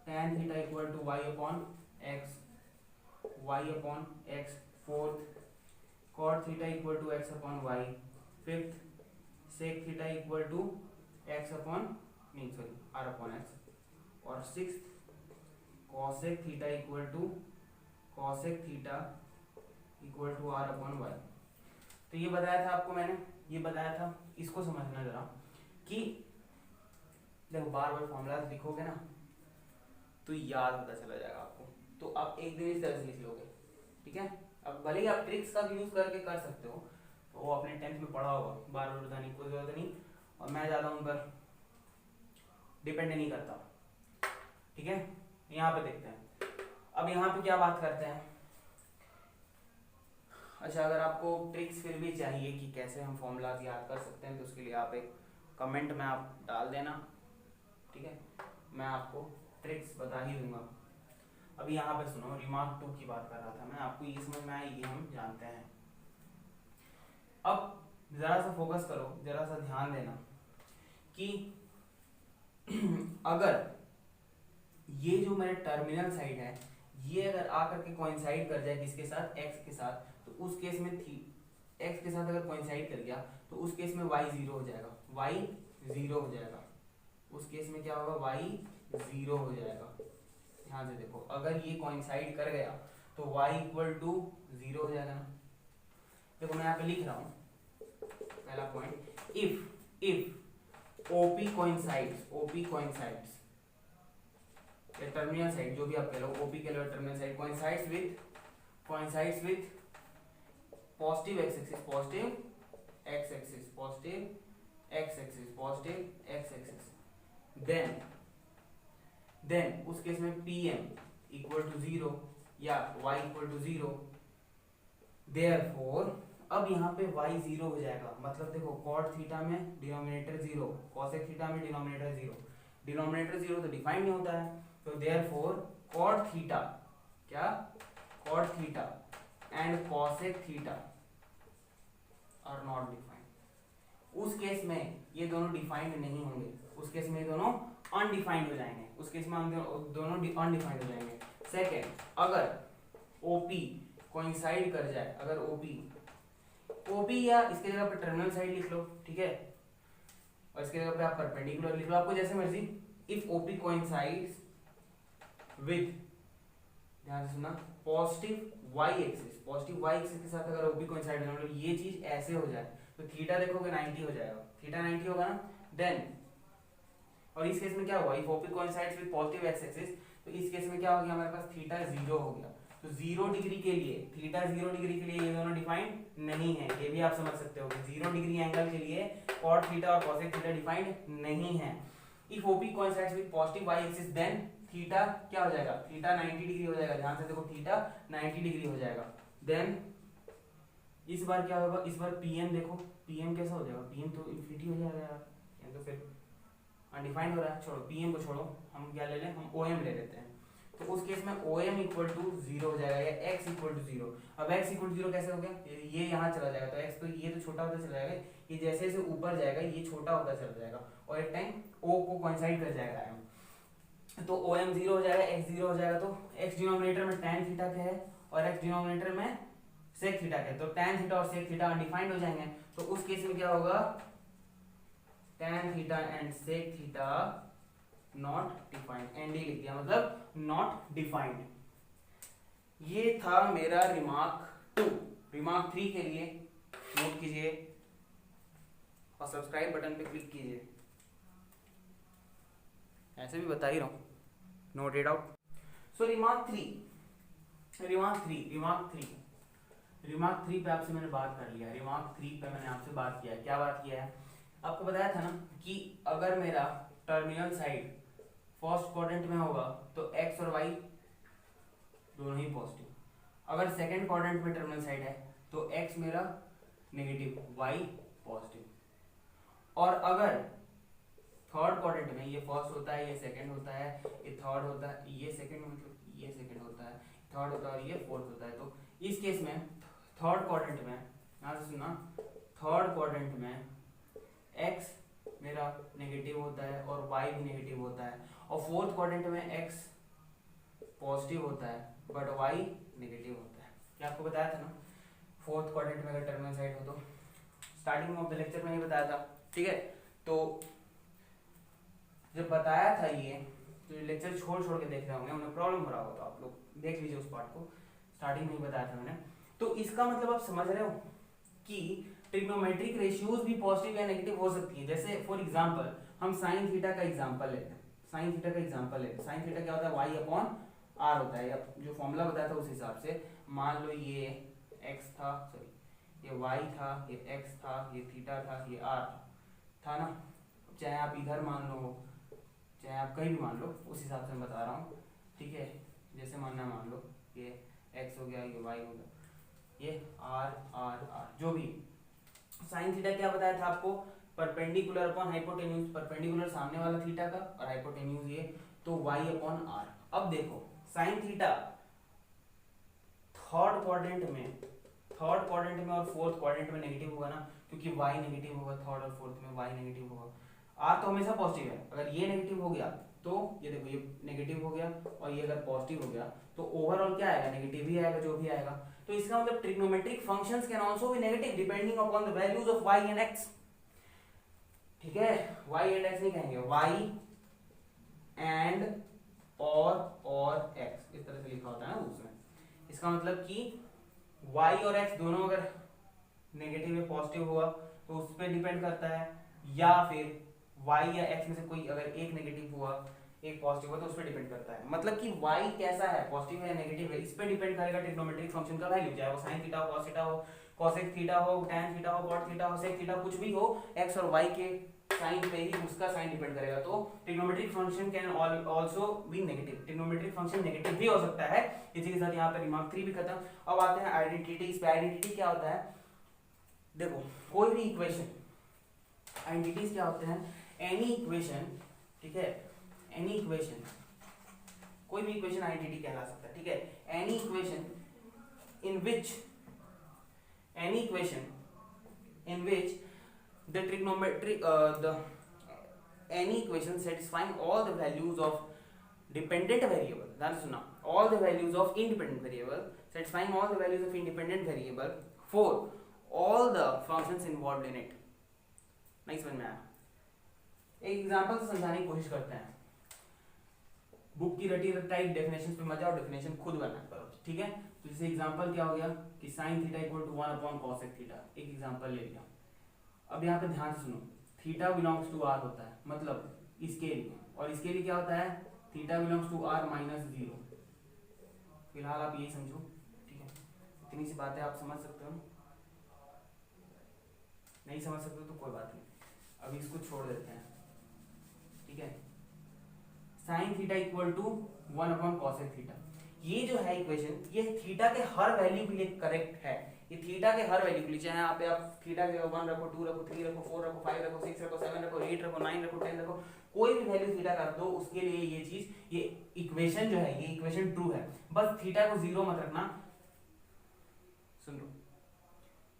tan theta equal to y upon x, y upon x, fourth cot theta equal to x upon y, fifth sec theta equal to x upon r upon x, और sixth cosec theta equal to cosec theta equal to r upon y। तो ये बताया था आपको मैंने, ये बताया था, इसको समझना जरा कि देखो बार बार फॉर्मूलाज लिखोगे ना तो याद पता चला जाएगा आपको, तो आप एक दिन इस तरह से लिख लोगे, ठीक है। अब भले ही आप ट्रिक्स का भी यूज करके कर सकते हो, तो वो अपने 10th में पढ़ा होगा, बार बार बताने की कोई जरूरत नहीं, और मैं ज़्यादा उन पर डिपेंड नहीं करता, ठीक है। यहाँ पे देखते हैं, अब यहाँ पे क्या बात करते हैं। अच्छा, अगर आपको ट्रिक्स फिर भी चाहिए कि कैसे हम फॉर्मूलाज याद कर सकते हैं, तो उसके लिए आप एक कमेंट में आप डाल देना, ठीक है, मैं आपको ट्रिक्स बता ही दूंगा। अभी यहाँ पे सुनो, रिमार्क 2 की बात कर रहा था मैं, आपको ये समझ में आए, ये हम जानते हैं। अब जरा सा फोकस करो, जरा सा ध्यान देना कि अगर ये जो मेरे टर्मिनल साइड है, ये अगर आकर के कोइंसाइड कर जाए किसके साथ, x के साथ, तो उस केस में x के साथ अगर कोइंसाइड कर गया तो उस केस में y 0 हो जाएगा, y 0 हो जाएगा, उस केस में क्या होगा, y 0 हो जाएगा। ध्यान से देखो, अगर ये कोइंसाइड कर गया तो y इक्वल टू 0 हो जाएगा ना। देखो मैं यहाँ पे लिख रहा हूँ पहला point, if OP coincides, terminal side जो भी आप कह लो, OP के लो terminal side coincides with positive x axis, positive x axis, positive x axis, positive x axis, then उस केस में PM इक्वल टू 0 या y इक्वल टू 0, देयरफॉर अब यहाँ पे y 0 हो जाएगा, मतलब देखो cot थीटा में डिनोमिनेटर 0, cosec थीटा में डिनोमिनेटर 0, डिनोमिनेटर 0 तो डिफाइन नहीं होता है, तो देयरफॉर cot थीटा, क्या, cot theta and cosec theta are not defined. उस केस में ये दोनों डिफाइंड नहीं होंगे, उस केस में ये दोनों अनडिफाइंड हो जाएंगे, उस केस में हम दोनों अनडिफाइंड हो जाएंगे। सेकेंड, अगर OP कोइंसाइड कर जाए, अगर OP या इसके जगह पे टर्मिनल साइड लिख लो, ठीक है, और इसके जगह पे आप परपेंडिकुलर लिख लो, आपको जैसे मर्जी। इफ OP कोइंसाइड्स विद, ध्यान से सुनना, positive y axis, positive y axis के साथ अगर OP कोइंसाइड हो, मतलब ये चीज ऐसे हो जाए तो थीटा देखोगे 90 हो जाएगा, थीटा 90 होगा ना। देन और इस केस में क्या होगा, if OP coincides with positive x axis, तो इस केस में क्या हो गया, हमारे पास थीटा 0 हो गया। तो 0 डिग्री के लिए, थीटा 0 डिग्री के लिए ये दोनों डिफाइंड नहीं है, ये भी आप समझ सकते हो कि 0 डिग्री एंगल के लिए cot थीटा और cosec थीटा डिफाइंड नहीं है। If OP coincides with positive y axis, then theta क्या हो जाएगा, थीटा 90 डिग्री हो जाएगा, ध्यान से देखो थीटा 90 डिग्री हो जाएगा। देन इस बार क्या होगा, इस बार PM देखो, PM कैसा हो जाएगा, PM तो इंफिनिटी हो जाएगा यार, तो फिर अनडिफाइंड हो रहा है, छोड़ो पीएम को छोड़ो, हम क्या ले लें, हम ओएम ले लेते हैं। तो उस केस में ओएम इक्वल टू 0 हो जाएगा या एक्स इक्वल टू 0। अब एक्स इक्वल टू 0 कैसे हो गया, ये यहाँ चला जाएगा तो एक्स तो ये तो छोटा होता चला जाएगा, ये जैसे जैसे ऊपर जाएगा ये छोटा होता चला जाएगा और एक टाइम ओ को कोइंसाइड कर जाएगा एम, तो ओ एम 0 हो जाएगा, एक्स 0 हो जाएगा। तो एक्स डिनोमिनेटर में tan थीटा क्या है और एक्स डिनोमिनेटर में सेक थीटा क्या है, तो tan थीटा और सेक थीटा अनडिफाइंड हो जाएंगे। तो उस केस में क्या होगा, tan theta and sec theta not defined, ND लिख दिया मतलब नॉट डिफाइंड। ये था मेरा रिमार्क 2। रिमार्क 3 के लिए नोट कीजिए और सब्सक्राइब बटन पे क्लिक कीजिए, ऐसे भी बता ही रहा हूं, note it out. So remark 3 पे आपसे मैंने बात कर लिया। रिमार्क 3 पे मैंने आपसे बात किया, क्या बात किया है, आपको बताया था ना कि अगर मेरा टर्मिनल साइड फर्स्ट क्वाड्रेंट में होगा तो x और y दोनों ही पॉजिटिव, अगर सेकंड क्वाड्रेंट में टर्मिनल साइड है तो x मेरा नेगेटिव y पॉजिटिव, और अगर थर्ड क्वाड्रेंट में ये फर्स्ट होता है, ये सेकंड होता है, ये थर्ड होता है, ये सेकंड मतलब ये सेकंड होता है, थर्ड होता है और ये फोर्थ होता है, तो इस केस में थर्ड क्वाड्रेंट में, यहाँ से सुनना, थर्ड क्वाड्रेंट में x मेरा नेगेटिव होता है और y भी नेगेटिव होता है, और फोर्थ क्वाड्रेंट में x पॉजिटिव होता है बट y नेगेटिव होता है। क्या आपको बताया था ना, फोर्थ क्वाड्रेंट में अगर टर्मिनल साइड हो तो स्टार्टिंग ऑफ द लेक्चर में ही बताया था, ठीक है। तो जब बताया था ये, तो लेक्चर छोड़ छोड़ के देख रहे होंगे, उन्हें प्रॉब्लम हो रहा होगा, तो आप लोग देख लीजिए उस पार्ट को, स्टार्टिंग में ही बताया था मैंने। तो इसका मतलब आप समझ रहे हो कि ट्रिग्नोमेट्रिक रेशियोज भी पॉजिटिव या नेगेटिव हो सकती है। जैसे फॉर एग्जांपल हम साइन थीटा का एग्जांपल लेते हैं, साइन थीटा क्या होता है, y अपॉन r होता है, या जो फॉर्मूला बताया था उस हिसाब से मान लो ये x था, सॉरी ये y था, ये x था, ये थीटा था, ये r था ना, चाहे आप इधर मान लो चाहे आप कहीं भी मान लो, उस हिसाब से मैं बता रहा हूँ, ठीक है। जैसे मानना, मान लो ये x हो गया, ये y हो गया, ये r जो भी। साइन थीटा क्या बताया था आपको, परपेंडिकुलर अपॉन हाइपोटेन्यूज, परपेंडिकुलर सामने वाला थीटा का और हाइपोटेन्यूज ये, तो y अपॉन r। अब देखो साइन थीटा थर्ड क्वाड्रेंट में और फोर्थ क्वाड्रेंट में नेगेटिव होगा ना, क्योंकि y नेगेटिव होगा, थर्ड और फोर्थ में y नेगेटिव होगा, r तो हमेशा पॉजिटिव है। अगर ये नेगेटिव हो गया तो ये देखो ये नेगेटिव हो गया, और ये अगर पॉजिटिव हो गया तो ओवरऑल क्या आएगा, नेगेटिव ही आएगा जो भी आएगा। तो इसका मतलब trigonometric functions can also be negative depending upon the values of y and x, ठीक है। y एंड x नहीं कहेंगे, y एंड और x, इस तरह से लिखा होता है ना उसमें। इसका मतलब कि y और x दोनों अगर नेगेटिव या पॉजिटिव हुआ तो उस पर डिपेंड करता है, या फिर y या x में से कोई अगर एक नेगेटिव हुआ एक पॉजिटिव हुआ तो उस पर डिपेंड करता है। मतलब कि y कैसा है, पॉजिटिव है या नेगेटिव है, इस पे डिपेंड करेगा ट्रिग्नोमेट्रिक फंक्शन का वैल्यू, चाहे वो sin थीटा हो, cos थीटा हो, cosec थीटा हो, tan थीटा हो, cot थीटा हो, sec थीटा, कुछ भी हो, x और y के साइन पे ही उसका साइन डिपेंड करेगा। तो trigonometric function can also be negative, trigonometric function negative भी हो सकता है। इसी के साथ यहाँ पे रिमार्क 3 भी खत्म। अब आते हैं आइडेंटिटी। इस पे आइडेंटिटी क्या होता है, देखो कोई भी इक्वेशन, आइडेंटिटीज क्या होते हैं, एनी इक्वेशन, ठीक है, एनी इक्वेशन, कोई भी इक्वेशन आइडेंटिटी कहला सकता है, ठीक है। Any equation in which the trigonometric any equation satisfying all the values of dependent variable, ध्यान से सुनना, all the values of independent variable, satisfying all the values of independent variable for all the functions involved in it। नहीं समझ में आया, एक example से समझाने की कोशिश करते हैं। बुक की रटी टाइप डेफिनेशन पे मत जाओ, डेफिनेशन खुद बनाना करो, ठीक है। तो जैसे एग्जांपल क्या हो गया कि sin theta equal to 1 upon cosec theta, एक एग्जांपल ले लिया। अब यहाँ पे ध्यान से सुनो, थीटा बिलोंग्स टू r होता है, मतलब इसके लिए, और इसके लिए क्या होता है, theta belongs to r minus 0। फिलहाल आप यही समझो, ठीक है। इतनी सी बातें आप समझ सकते हो, नहीं समझ सकते तो कोई बात नहीं, अभी इसको छोड़ देते हैं, ठीक है। Sine theta equal to 1 upon cosec theta, ये जो है इक्वेशन, ये थीटा के हर वैल्यू के लिए करेक्ट है। ये थीटा के हर वैल्यू के लिए, चाहे यहाँ पे आप थीटा के 1 रखो, 2 रखो, 3 रखो, 4 रखो, 5 रखो, 6 रखो, 7 रखो, 8 रखो, 9 रखो, 10 रखो, कोई भी वैल्यू थीटा कर दो, उसके लिए ये चीज, ये इक्वेशन जो है, ये इक्वेशन ट्रू है। बस थीटा को 0 मत रखना। सुन लो,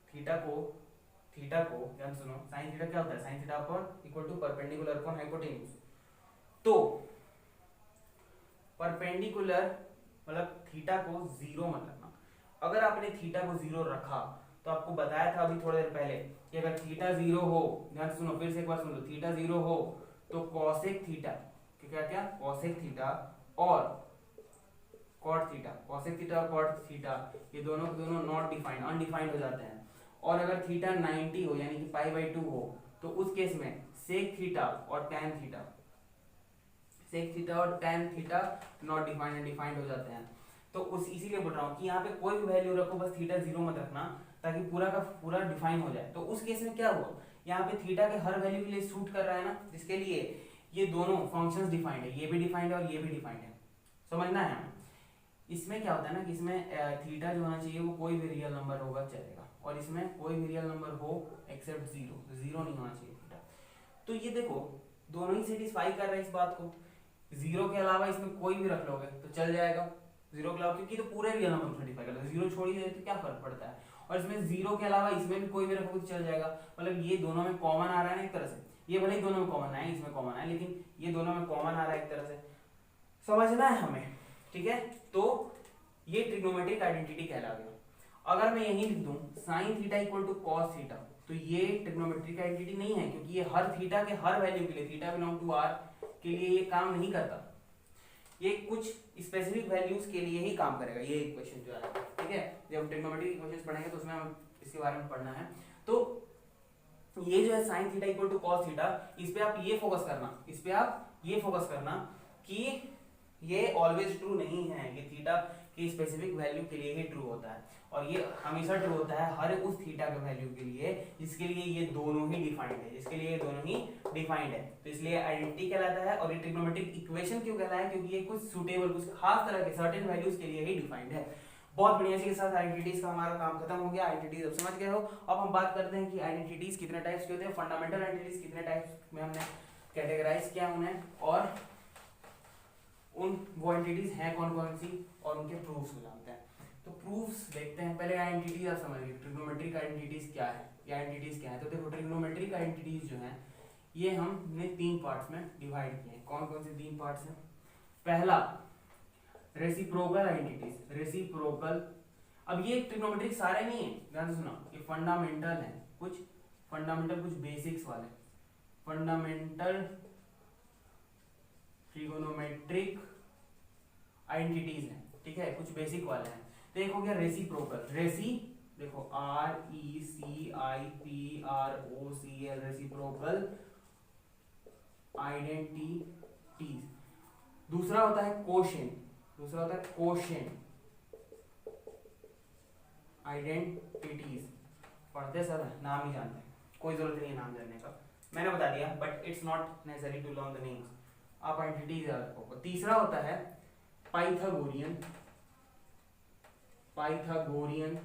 थीटा को ध्यान सुनो, साइन थीटा क्या होता है, sine theta upon equal to perpendicular upon hypotenuse. तो परपेंडिकुलर मतलब थीटा को 0 मत रखना। अगर आपने थीटा को 0 रखा तो आपको बताया था अभी थोड़ी देर पहले कि अगर थीटा 0 हो, ध्यान सुनो, फिर से एक बार सुन लो, थीटा 0 हो तो कॉसेक थीटा, क्या क्या, कॉसेक थीटा और कॉट थीटा, कॉसेक थीटा और कॉट थीटा, ये दोनों के दोनों नॉट डिफाइंड, अनडिफाइंड हो जाते हैं। और अगर थीटा 90 हो यानी कि π/2 हो तो उस केस में सेक थीटा और टैन थीटा, सेक थीटा और tan theta not defined, undefined हो जाते हैं। तो उस इसीलिए बोल रहा हूँ कि यहाँ पे कोई भी वैल्यू रखो, बस थीटा 0 मत रखना, ताकि पूरा का पूरा डिफाइन हो जाए। तो उस केस में क्या हुआ, यहाँ पे थीटा के हर वैल्यू के लिए सूट कर रहा है ना, जिसके लिए ये दोनों फंक्शंस डिफाइंड है, ये भी डिफाइंड है और ये भी डिफाइंड है, समझना है हमें। इसमें क्या होता है ना कि इसमें थीटा जो होना चाहिए वो कोई भी रियल नंबर होगा चलेगा, और इसमें कोई भी रियल नंबर हो एक्सेप्ट 0 नहीं होना चाहिए थीटा। तो ये देखो दोनों ही सेटिस्फाई कर रहे हैं इस बात को। 0 के अलावा इसमें कोई भी रख लोगे तो चल जाएगा, 0 के अलावा, क्योंकि तो पूरे रियल नंबर सेटिस्फाई करता है, 0 छोड़ ही दे तो क्या फर्क पड़ता है। और इसमें 0 के अलावा इसमें भी कोई भी रखोगे तो चल जाएगा, मतलब ये दोनों में कॉमन आ रहा है ना एक तरह से, ये भले ही दोनों में कॉमन है, इसमें कॉमन है, लेकिन ये दोनों में कॉमन आ रहा है एक तरह से, समझना है हमें, ठीक है। तो ये ट्रिग्नोमेट्रिक आइडेंटिटी कहला गया। अगर मैं यही लिख दूं sine theta equal to cos theta, तो ये ट्रिग्नोमेट्रिक आइडेंटिटी नहीं है, क्योंकि ये हर थीटा के हर वैल्यू के लिए, थीटा बिलोंग टू आर के लिए ये काम नहीं करता, ये कुछ स्पेसिफिक वैल्यूज के लिए ही काम करेगा ये इक्वेशन जो है, ठीक है। जब हम ट्रिग्नोमेट्रिक इक्वेशंस पढ़ेंगे तो उसमें हम इसके बारे में पढ़ना है। तो ये जो है sine theta equal to cos theta, इस पे आप ये फोकस करना, इस पे आप ये फोकस करना कि ये ऑलवेज ट्रू नहीं है, ये थीटा की स्पेसिफिक वैल्यू के लिए ही ट्रू होता है, और ये हमेशा ट्रू होता है हर उस थीटा के वैल्यू के लिए जिसके लिए ये दोनों ही डिफाइंड है, जिसके लिए ये दोनों ही डिफाइंड है। तो इसलिए आइडेंटिटी कहलाता है। और ये ट्रिग्नोमेट्रिक इक्वेशन क्यों कहलाता है, क्योंकि ये कुछ सुटेबल, कुछ खास तरह के सर्टेन वैल्यूज के लिए ही डिफाइंड है। बहुत बढ़िया, इसी के साथ आइडेंटिटीज का हमारा काम खत्म हो गया। आइडेंटिटीज अब समझ गए हो। अब हम बात करते हैं कि आइडेंटिटीज कितने टाइप्स के होते हैं, फंडामेंटल आइडेंटिटीज कितने टाइप्स में हमने कैटेगराइज किया उन्हें, और उन वो एंटिटीज हैं कौन कौन सी, और उनके प्रूफ्स को जानते हैं। तो प्रूफ्स देखते हैं। पहले आइडेंटिटीज आप समझिए, ट्रिग्नोमेट्रिक आइडेंटिटीज क्या है, ये आइडेंटिटीज क्या है। तो देखो ट्रिग्नोमेट्रिक आइडेंटिटीज जो हैं ये हमने 3 पार्ट्स में डिवाइड किए हैं। कौन कौन से 3 पार्ट्स हैं। पहला रेसिप्रोकल आइडेंटिटीज, रेसिप्रोकल। अब ये ट्रिग्नोमेट्रिक सारे नहीं है, ध्यान से सुनो, ये फंडामेंटल है, कुछ फंडामेंटल, कुछ बेसिक्स वाले फंडामेंटल ट्रिगोनोमेट्रिक आइडेंटिटीज हैं, ठीक है, कुछ बेसिक वाले हैं। तो एक हो गया रेसिप्रोकल, रेसी देखो RECIPROCL, रेसिप्रोकल आइडेंटिटीज। दूसरा होता है कोशेंट, दूसरा होता है कोशेंट आइडेंटिटीज। पढ़ते सब नाम ही जानते हैं, कोई जरूरत नहीं है नाम जानने का, मैंने बता दिया, but it's not necessary to learn the names, आप आइडेंटिटीज याद रखोगे। तीसरा होता है पाइथागोरियन, पाइथागोरियन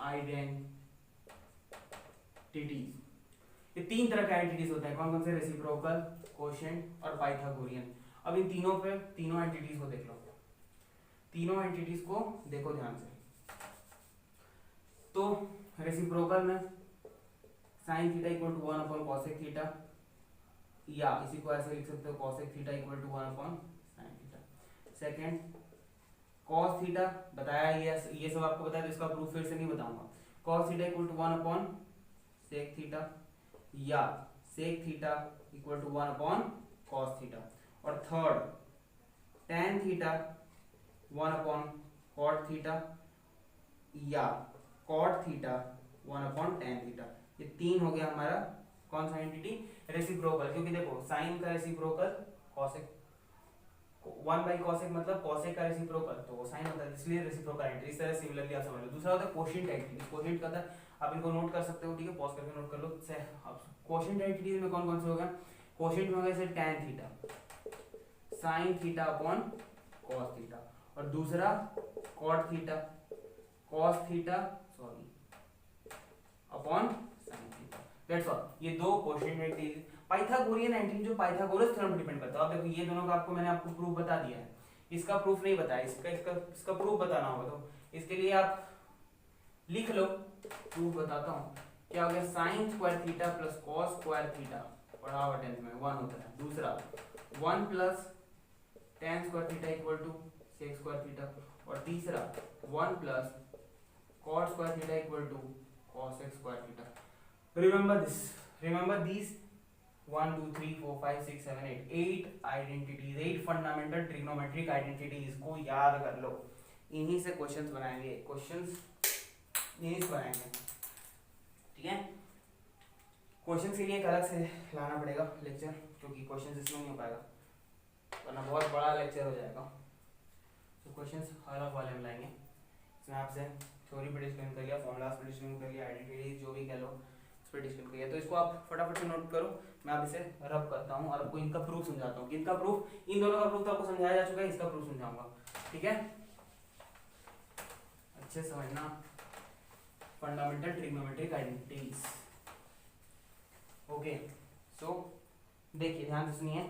आइडेंटिटीज। ये 3 तरह के आइडेंटिटीज होते हैं, कौन कौन से, रेसिप्रोकल, कोशेंट और पाइथागोरियन। अब इन तीनों पे, तीनों एंटिटीज को देख लो, तीनों एंटिटीज को देखो ध्यान से। तो रेसिप्रोकल में sine theta equal to 1 upon cosec theta, या इसी को ऐसे लिख सकते हो cosec theta equal to 1 upon sine theta. Second cos theta, बताया ये सब आपको बताया, तो इसका प्रूफ फिर से नहीं बताऊंगा। Cos theta equal to 1 upon sec theta, या sec theta equal to 1 upon cos theta. और third tan theta 1 upon cot theta, या cot theta 1 upon tan theta. ये 3 हो गया हमारा कौन सा एंटिटी, रेसिप्रोकल। क्योंकि देखो साइन का रेसिप्रोकल कॉसेक, 1 कॉसेक मतलब कॉसेक का रेसिप्रोकल तो साइन होता है, इसलिए रेसिप्रोकल एंटिटी। इस तरह सिमिलरली आप समझ लो। दूसरा होता है कोशेंट एंटिटी, कोशेंट का था, आप इनको नोट कर सकते हो, ठीक है, पॉज करके नोट कर लो। अब कोशेंट एंटिटीज में कौन कौन से होगा, कोशेंट में होगा जैसे tan theta, sine theta upon cos theta, और दूसरा cot theta, cos theta upon sine theta, that's all. ये दो क्वेश्चन है पाइथागोरियन एंटी जो पाइथागोरस थ्योरम पर डिपेंड करता है। अब देखो ये दोनों का आपको मैंने आपको प्रूफ बता दिया है, इसका प्रूफ नहीं बताया, इसका प्रूफ बताना होगा, तो इसके लिए आप लिख लो, प्रूफ बताता हूँ। क्या हो गया, sine square theta plus cos square theta, पढ़ा हुआ 10th में 1 होता है। दूसरा 1 plus tan square theta equal to sec square theta, और तीसरा 1 plus cos square theta equal to cos x square theta. Remember this, remember these 1 2 3 4 5 6 7 8 identities, 8 fundamental trigonometric identities को याद कर लो। इन्हीं से क्वेश्चंस बनाएंगे, क्वेश्चंस इन्हीं से बनाएंगे, ठीक है। क्वेश्चंस के लिए एक अलग से लाना पड़ेगा लेक्चर, क्योंकि क्वेश्चंस इसमें नहीं हो पाएगा, वरना बहुत बड़ा लेक्चर हो जाएगा। तो क्वेश्चंस अलग वाले में लाएंगे। इसमें आपसे थ्योरी पे डिस्कशन कर लिया, फॉर्मूलाज पे डिस्कशन कर लिया, आइडेंटिटीज जो भी कह लो उस पर डिस्कशन किया। तो इसको आप फटाफट से नोट करो, मैं आप इसे रब करता हूँ और आपको इनका प्रूफ समझाता हूँ। इनका प्रूफ, इन दोनों का प्रूफ तो आपको समझाया जा चुका है, इसका प्रूफ समझाऊंगा, ठीक है। अच्छे समझना, फंडामेंटल ट्रिग्नोमेट्रिक आइडेंटिटीज। ओके, सो देखिए ध्यान से सुनिए,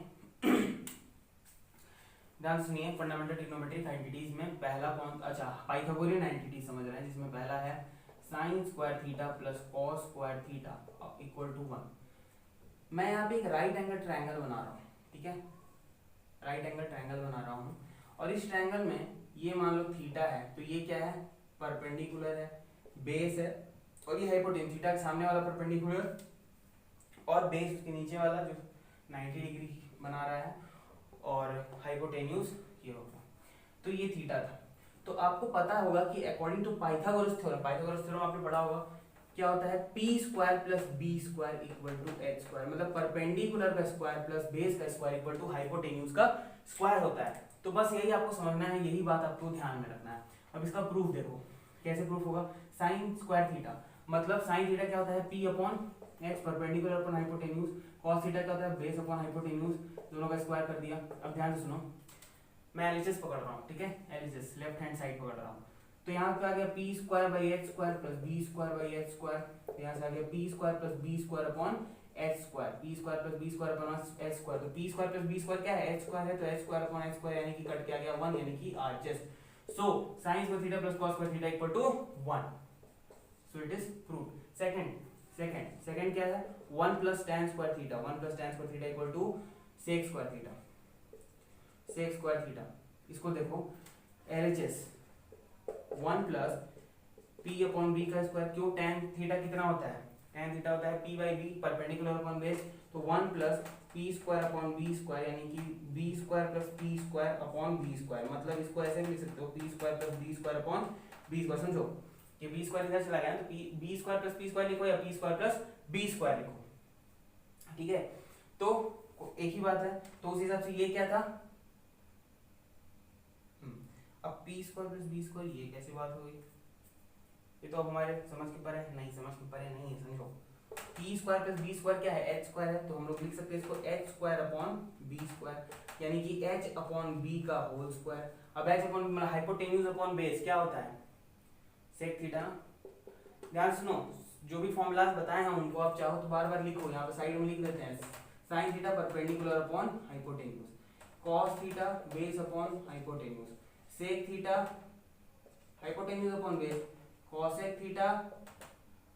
ध्यान से सुनिए। फंडामेंटल ट्रिग्नोमेट्रिक आइडेंटिटीज में पहला कौन, अच्छा पाइथागोरियन आइडेंटिटी समझ रहे हैं, जिसमें पहला है sine square theta plus cos square theta equal to 1। मैं यहाँ पे एक राइट एंगल ट्रायंगल बना रहा हूँ, ठीक है, राइट एंगल ट्रायंगल बना रहा हूँ, और इस ट्रायंगल में ये मान लो थीटा है, तो ये क्या है, परपेंडिकुलर है, बेस है, और ये हाइपोटेन्यूज, थीटा के सामने वाला परपेंडिकुलर और बेस उसके नीचे वाला जो 90 डिग्री बना रहा है, और हाइपोटेन्यूज ये होगा। तो ये थीटा था। तो आपको पता होगा कि according to Pythagoras theorem, Pythagoras theorem आपने पढ़ा होगा, क्या होता है, p square plus B square equal to h square, मतलब परपेंडिकुलर का स्क्वायर प्लस बेस का स्क्वायर इक्वल टू हाइपोटेन्यूज का स्क्वायर होता है। तो बस यही आपको समझना है, यही बात आपको ध्यान में रखना है। अब इसका प्रूफ देखो, कैसे प्रूफ होगा, साइन स्क्वायर थीटा, मतलब साइन थीटा क्या होता है, P upon x perpendicular upon hypotenuse, cos theta क्या होता है, बेस अपॉन हाइपोटेन्यूज, दोनों का स्क्वायर कर दिया। अब ध्यान से सुनो, मैं एलएचएस पकड़ रहा हूँ, ठीक है, एलएचएस लेफ्ट हैंड साइड पकड़ रहा हूँ। तो यहाँ पे आ गया P square by X square plus B square by X square, यहाँ से आ गया P square plus B square upon H square, P square plus B square upon H square. तो P square plus B square क्या है, H square है, तो H square upon H square यानी कि कट के आ गया 1, यानी कि RHS. So sine square theta plus cos square theta equal to 1। So it is proved. Second क्या है, 1 plus tan square theta, 1 plus tan square theta equal to sec square theta, sec square theta. इसको देखो LHS 1 plus p upon b का square, क्यों, tan theta कितना होता है, tan theta होता है p by b perpendicular upon base, तो 1 plus p square upon b square, यानी कि b square plus p square upon b square, मतलब इसको ऐसे भी लिख सकते हो, p square plus b square upon b square. समझो ये b स्क्वायर इधर चला गया तो b square plus p square लिखो या p square plus b square लिखो, ठीक है। तो एक ही बात है, तो उस हिसाब से ये क्या था, अब p square plus b square, ये कैसी बात हो गई, ये तो अब हमारे समझ के परे नहीं, समझ के परे नहीं है, समझो। p square plus b square क्या है, h स्क्वायर है, तो हम लोग लिख सकते हैं इसको h square upon b square, यानी कि h अपॉन b का होल स्क्वायर। अब h अपॉन मतलब हाइपोटेन्यूज अपॉन बेस क्या होता है, सेक थीटा। ध्यान सुनो, जो भी फॉर्मूलाज बताए हैं उनको आप चाहो तो बार बार लिखो, यहाँ पे साइड में लिख देते हैं, sine theta perpendicular upon hypotenuse, cos theta base upon hypotenuse, sec theta hypotenuse upon base, cosec theta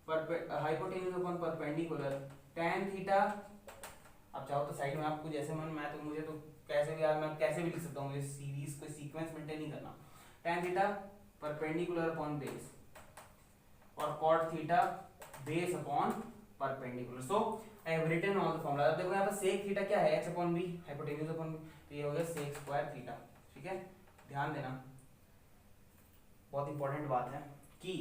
hypotenuse upon perpendicular, tan theta. अब चाहो तो साइड में आपको जैसे मन, मैं तो मुझे तो कैसे भी यार मैं कैसे भी लिख सकता हूँ, मुझे सीरीज को सीक्वेंस मेंटेन नहीं करना, tan theta perpendicular upon base, और cot theta base upon perpendicular. So I have written all the formula. अब देखो यहाँ पर sec थीटा क्या है, h upon b, hypotenuse upon b, तो ये हो गया sec स्क्वायर थीटा, ठीक है। ध्यान देना, बहुत इंपॉर्टेंट बात है कि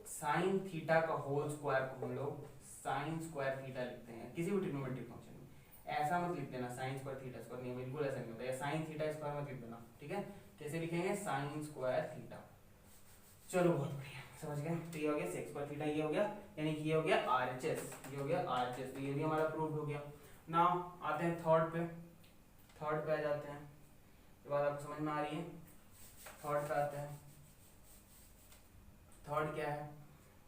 साइन थीटा का होल स्क्वायर को हम लोग साइन स्क्वायर थीटा लिखते हैं किसी भी ट्रिग्नोमेट्रिक फंक्शन में। ऐसा मत लिख देना साइन स्क्वायर थीटा स्क्वायर, नहीं, बिल्कुल ऐसा नहीं होता, या साइन थीटा स्क्वायर मत लिख देना, ठीक है। कैसे लिखेंगे, साइन स्क्वायर थीटा। चलो बहुत बढ़िया, समझ गए। तो ये हो गया सेक स्क्वायर थीटा, ये हो गया, यानी कि ये हो गया आरएचएस, ये हो गया आरएचएस, तो ये भी हमारा प्रूफ हो गया। नाउ आते हैं थर्ड पे आ जाते हैं, ये बात आपको समझ में आ रही है। थर्ड पे आते हैं, थर्ड क्या है,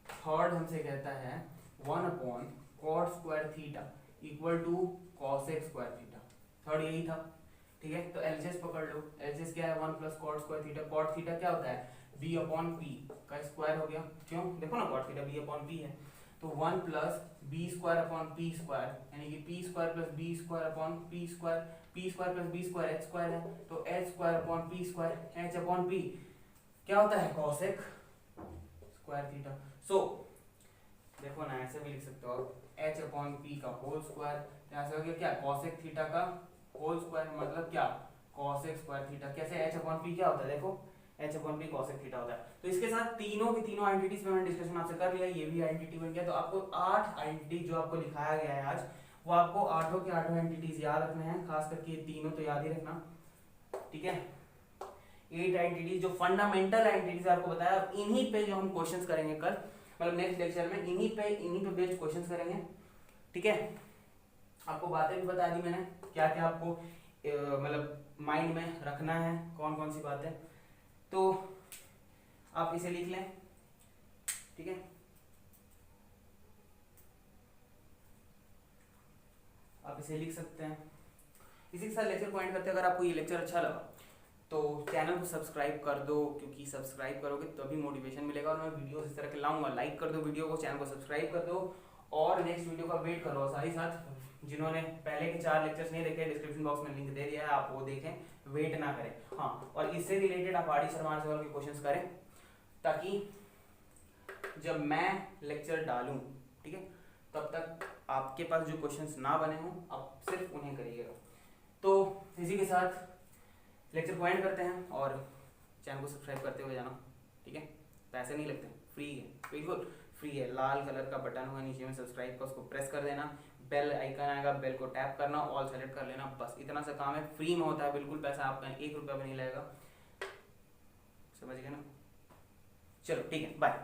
थर्ड हमसे कहता है 1/cot square theta equal to cosec square theta. Third यही था, ठीक है। तो एलसीएस पकड़ लो, एलसीएस क्या है 1 + cot square theta. cot theta क्या होता है, b/p का स्क्वायर हो गया, क्यों देखो ना cot थीटा b/p है, तो 1 + b² p² यानी कि p² + b² p² + b² h² है, तो h² p² h/p क्या होता है cosec स्क्वायर थीटा। सो देखो ना ऐसे भी लिख सकते हो h/p का होल स्क्वायर, यहाँ से हो गया क्या cosec थीटा का होल स्क्वायर, मतलब क्या cosec स्क्वायर थीटा। कैसे h/p क्या होता है, देखो h/p cosec थीटा होता है। तो इसके साथ तीनों की तीनों आइडेंटिटीज पे मैंने डिस्कशन आपसे कर लिया, ये भी आइडेंटिटी बन गया। तो आपको 8 आइडेंटिटी जो आपको दिखाया गया है आज, वो आपको आठों के आठों आइडेंटिटीज याद रखने हैं, खास करके ये तीनों तो याद ही रखना, ठीक है। 8 आइडेंटिटीज जो फंडामेंटल आइडेंटिटीज आपको बताया, अब इन्हीं पे जो हम क्वेश्चंस करेंगे कल, मतलब नेक्स्ट लेक्चर में इन्हीं पे बेस्ड क्वेश्चंस करेंगे, ठीक है। आपको बातें भी बता दी मैंने, क्या क्या आपको मतलब माइंड में रखना है, कौन कौन सी बातें, तो आप इसे लिख लें, ठीक है। आप इसे लिख सकते हैं। इसी के साथ लेक्चर पॉइंट करते हैं। अगर आपको ये लेक्चर अच्छा लगा तो चैनल को सब्सक्राइब कर दो, क्योंकि सब्सक्राइब करोगे तभी मोटिवेशन मिलेगा और मैं वीडियो इस तरह के लाऊंगा। लाइक कर दो वीडियो को, चैनल को सब्सक्राइब कर दो और नेक्स्ट वीडियो का वेट करो। साथ ही साथ जिन्होंने पहले के 4 लेक्चर्स नहीं देखे, डिस्क्रिप्शन बॉक्स में लिंक दे दिया है, आप वो देखें, वेट ना करें। हाँ, और इससे रिलेटेड आप आर डी शर्मा के क्वेश्चंस करें, ताकि जब मैं लेक्चर डालूं, ठीक है, तब तक आपके पास जो क्वेश्चंस ना बने हों आप सिर्फ उन्हें करिएगा। तो इसी के साथ लेक्चर को एंड करते हैं और चैनल को सब्सक्राइब करते हुए जाना, ठीक है। पैसे नहीं लगते, फ्री है, बिल्कुल फ्री है। लाल कलर का बटन होगा नीचे में सब्सक्राइब का, उसको प्रेस कर देना, बेल आइकन आएगा, बेल को टैप करना, ऑल सेलेक्ट कर लेना, बस इतना सा काम है। फ्री में होता है, बिल्कुल पैसा आपका 1 रुपया भी नहीं लगेगा, समझ गए ना। चलो ठीक है, बाय।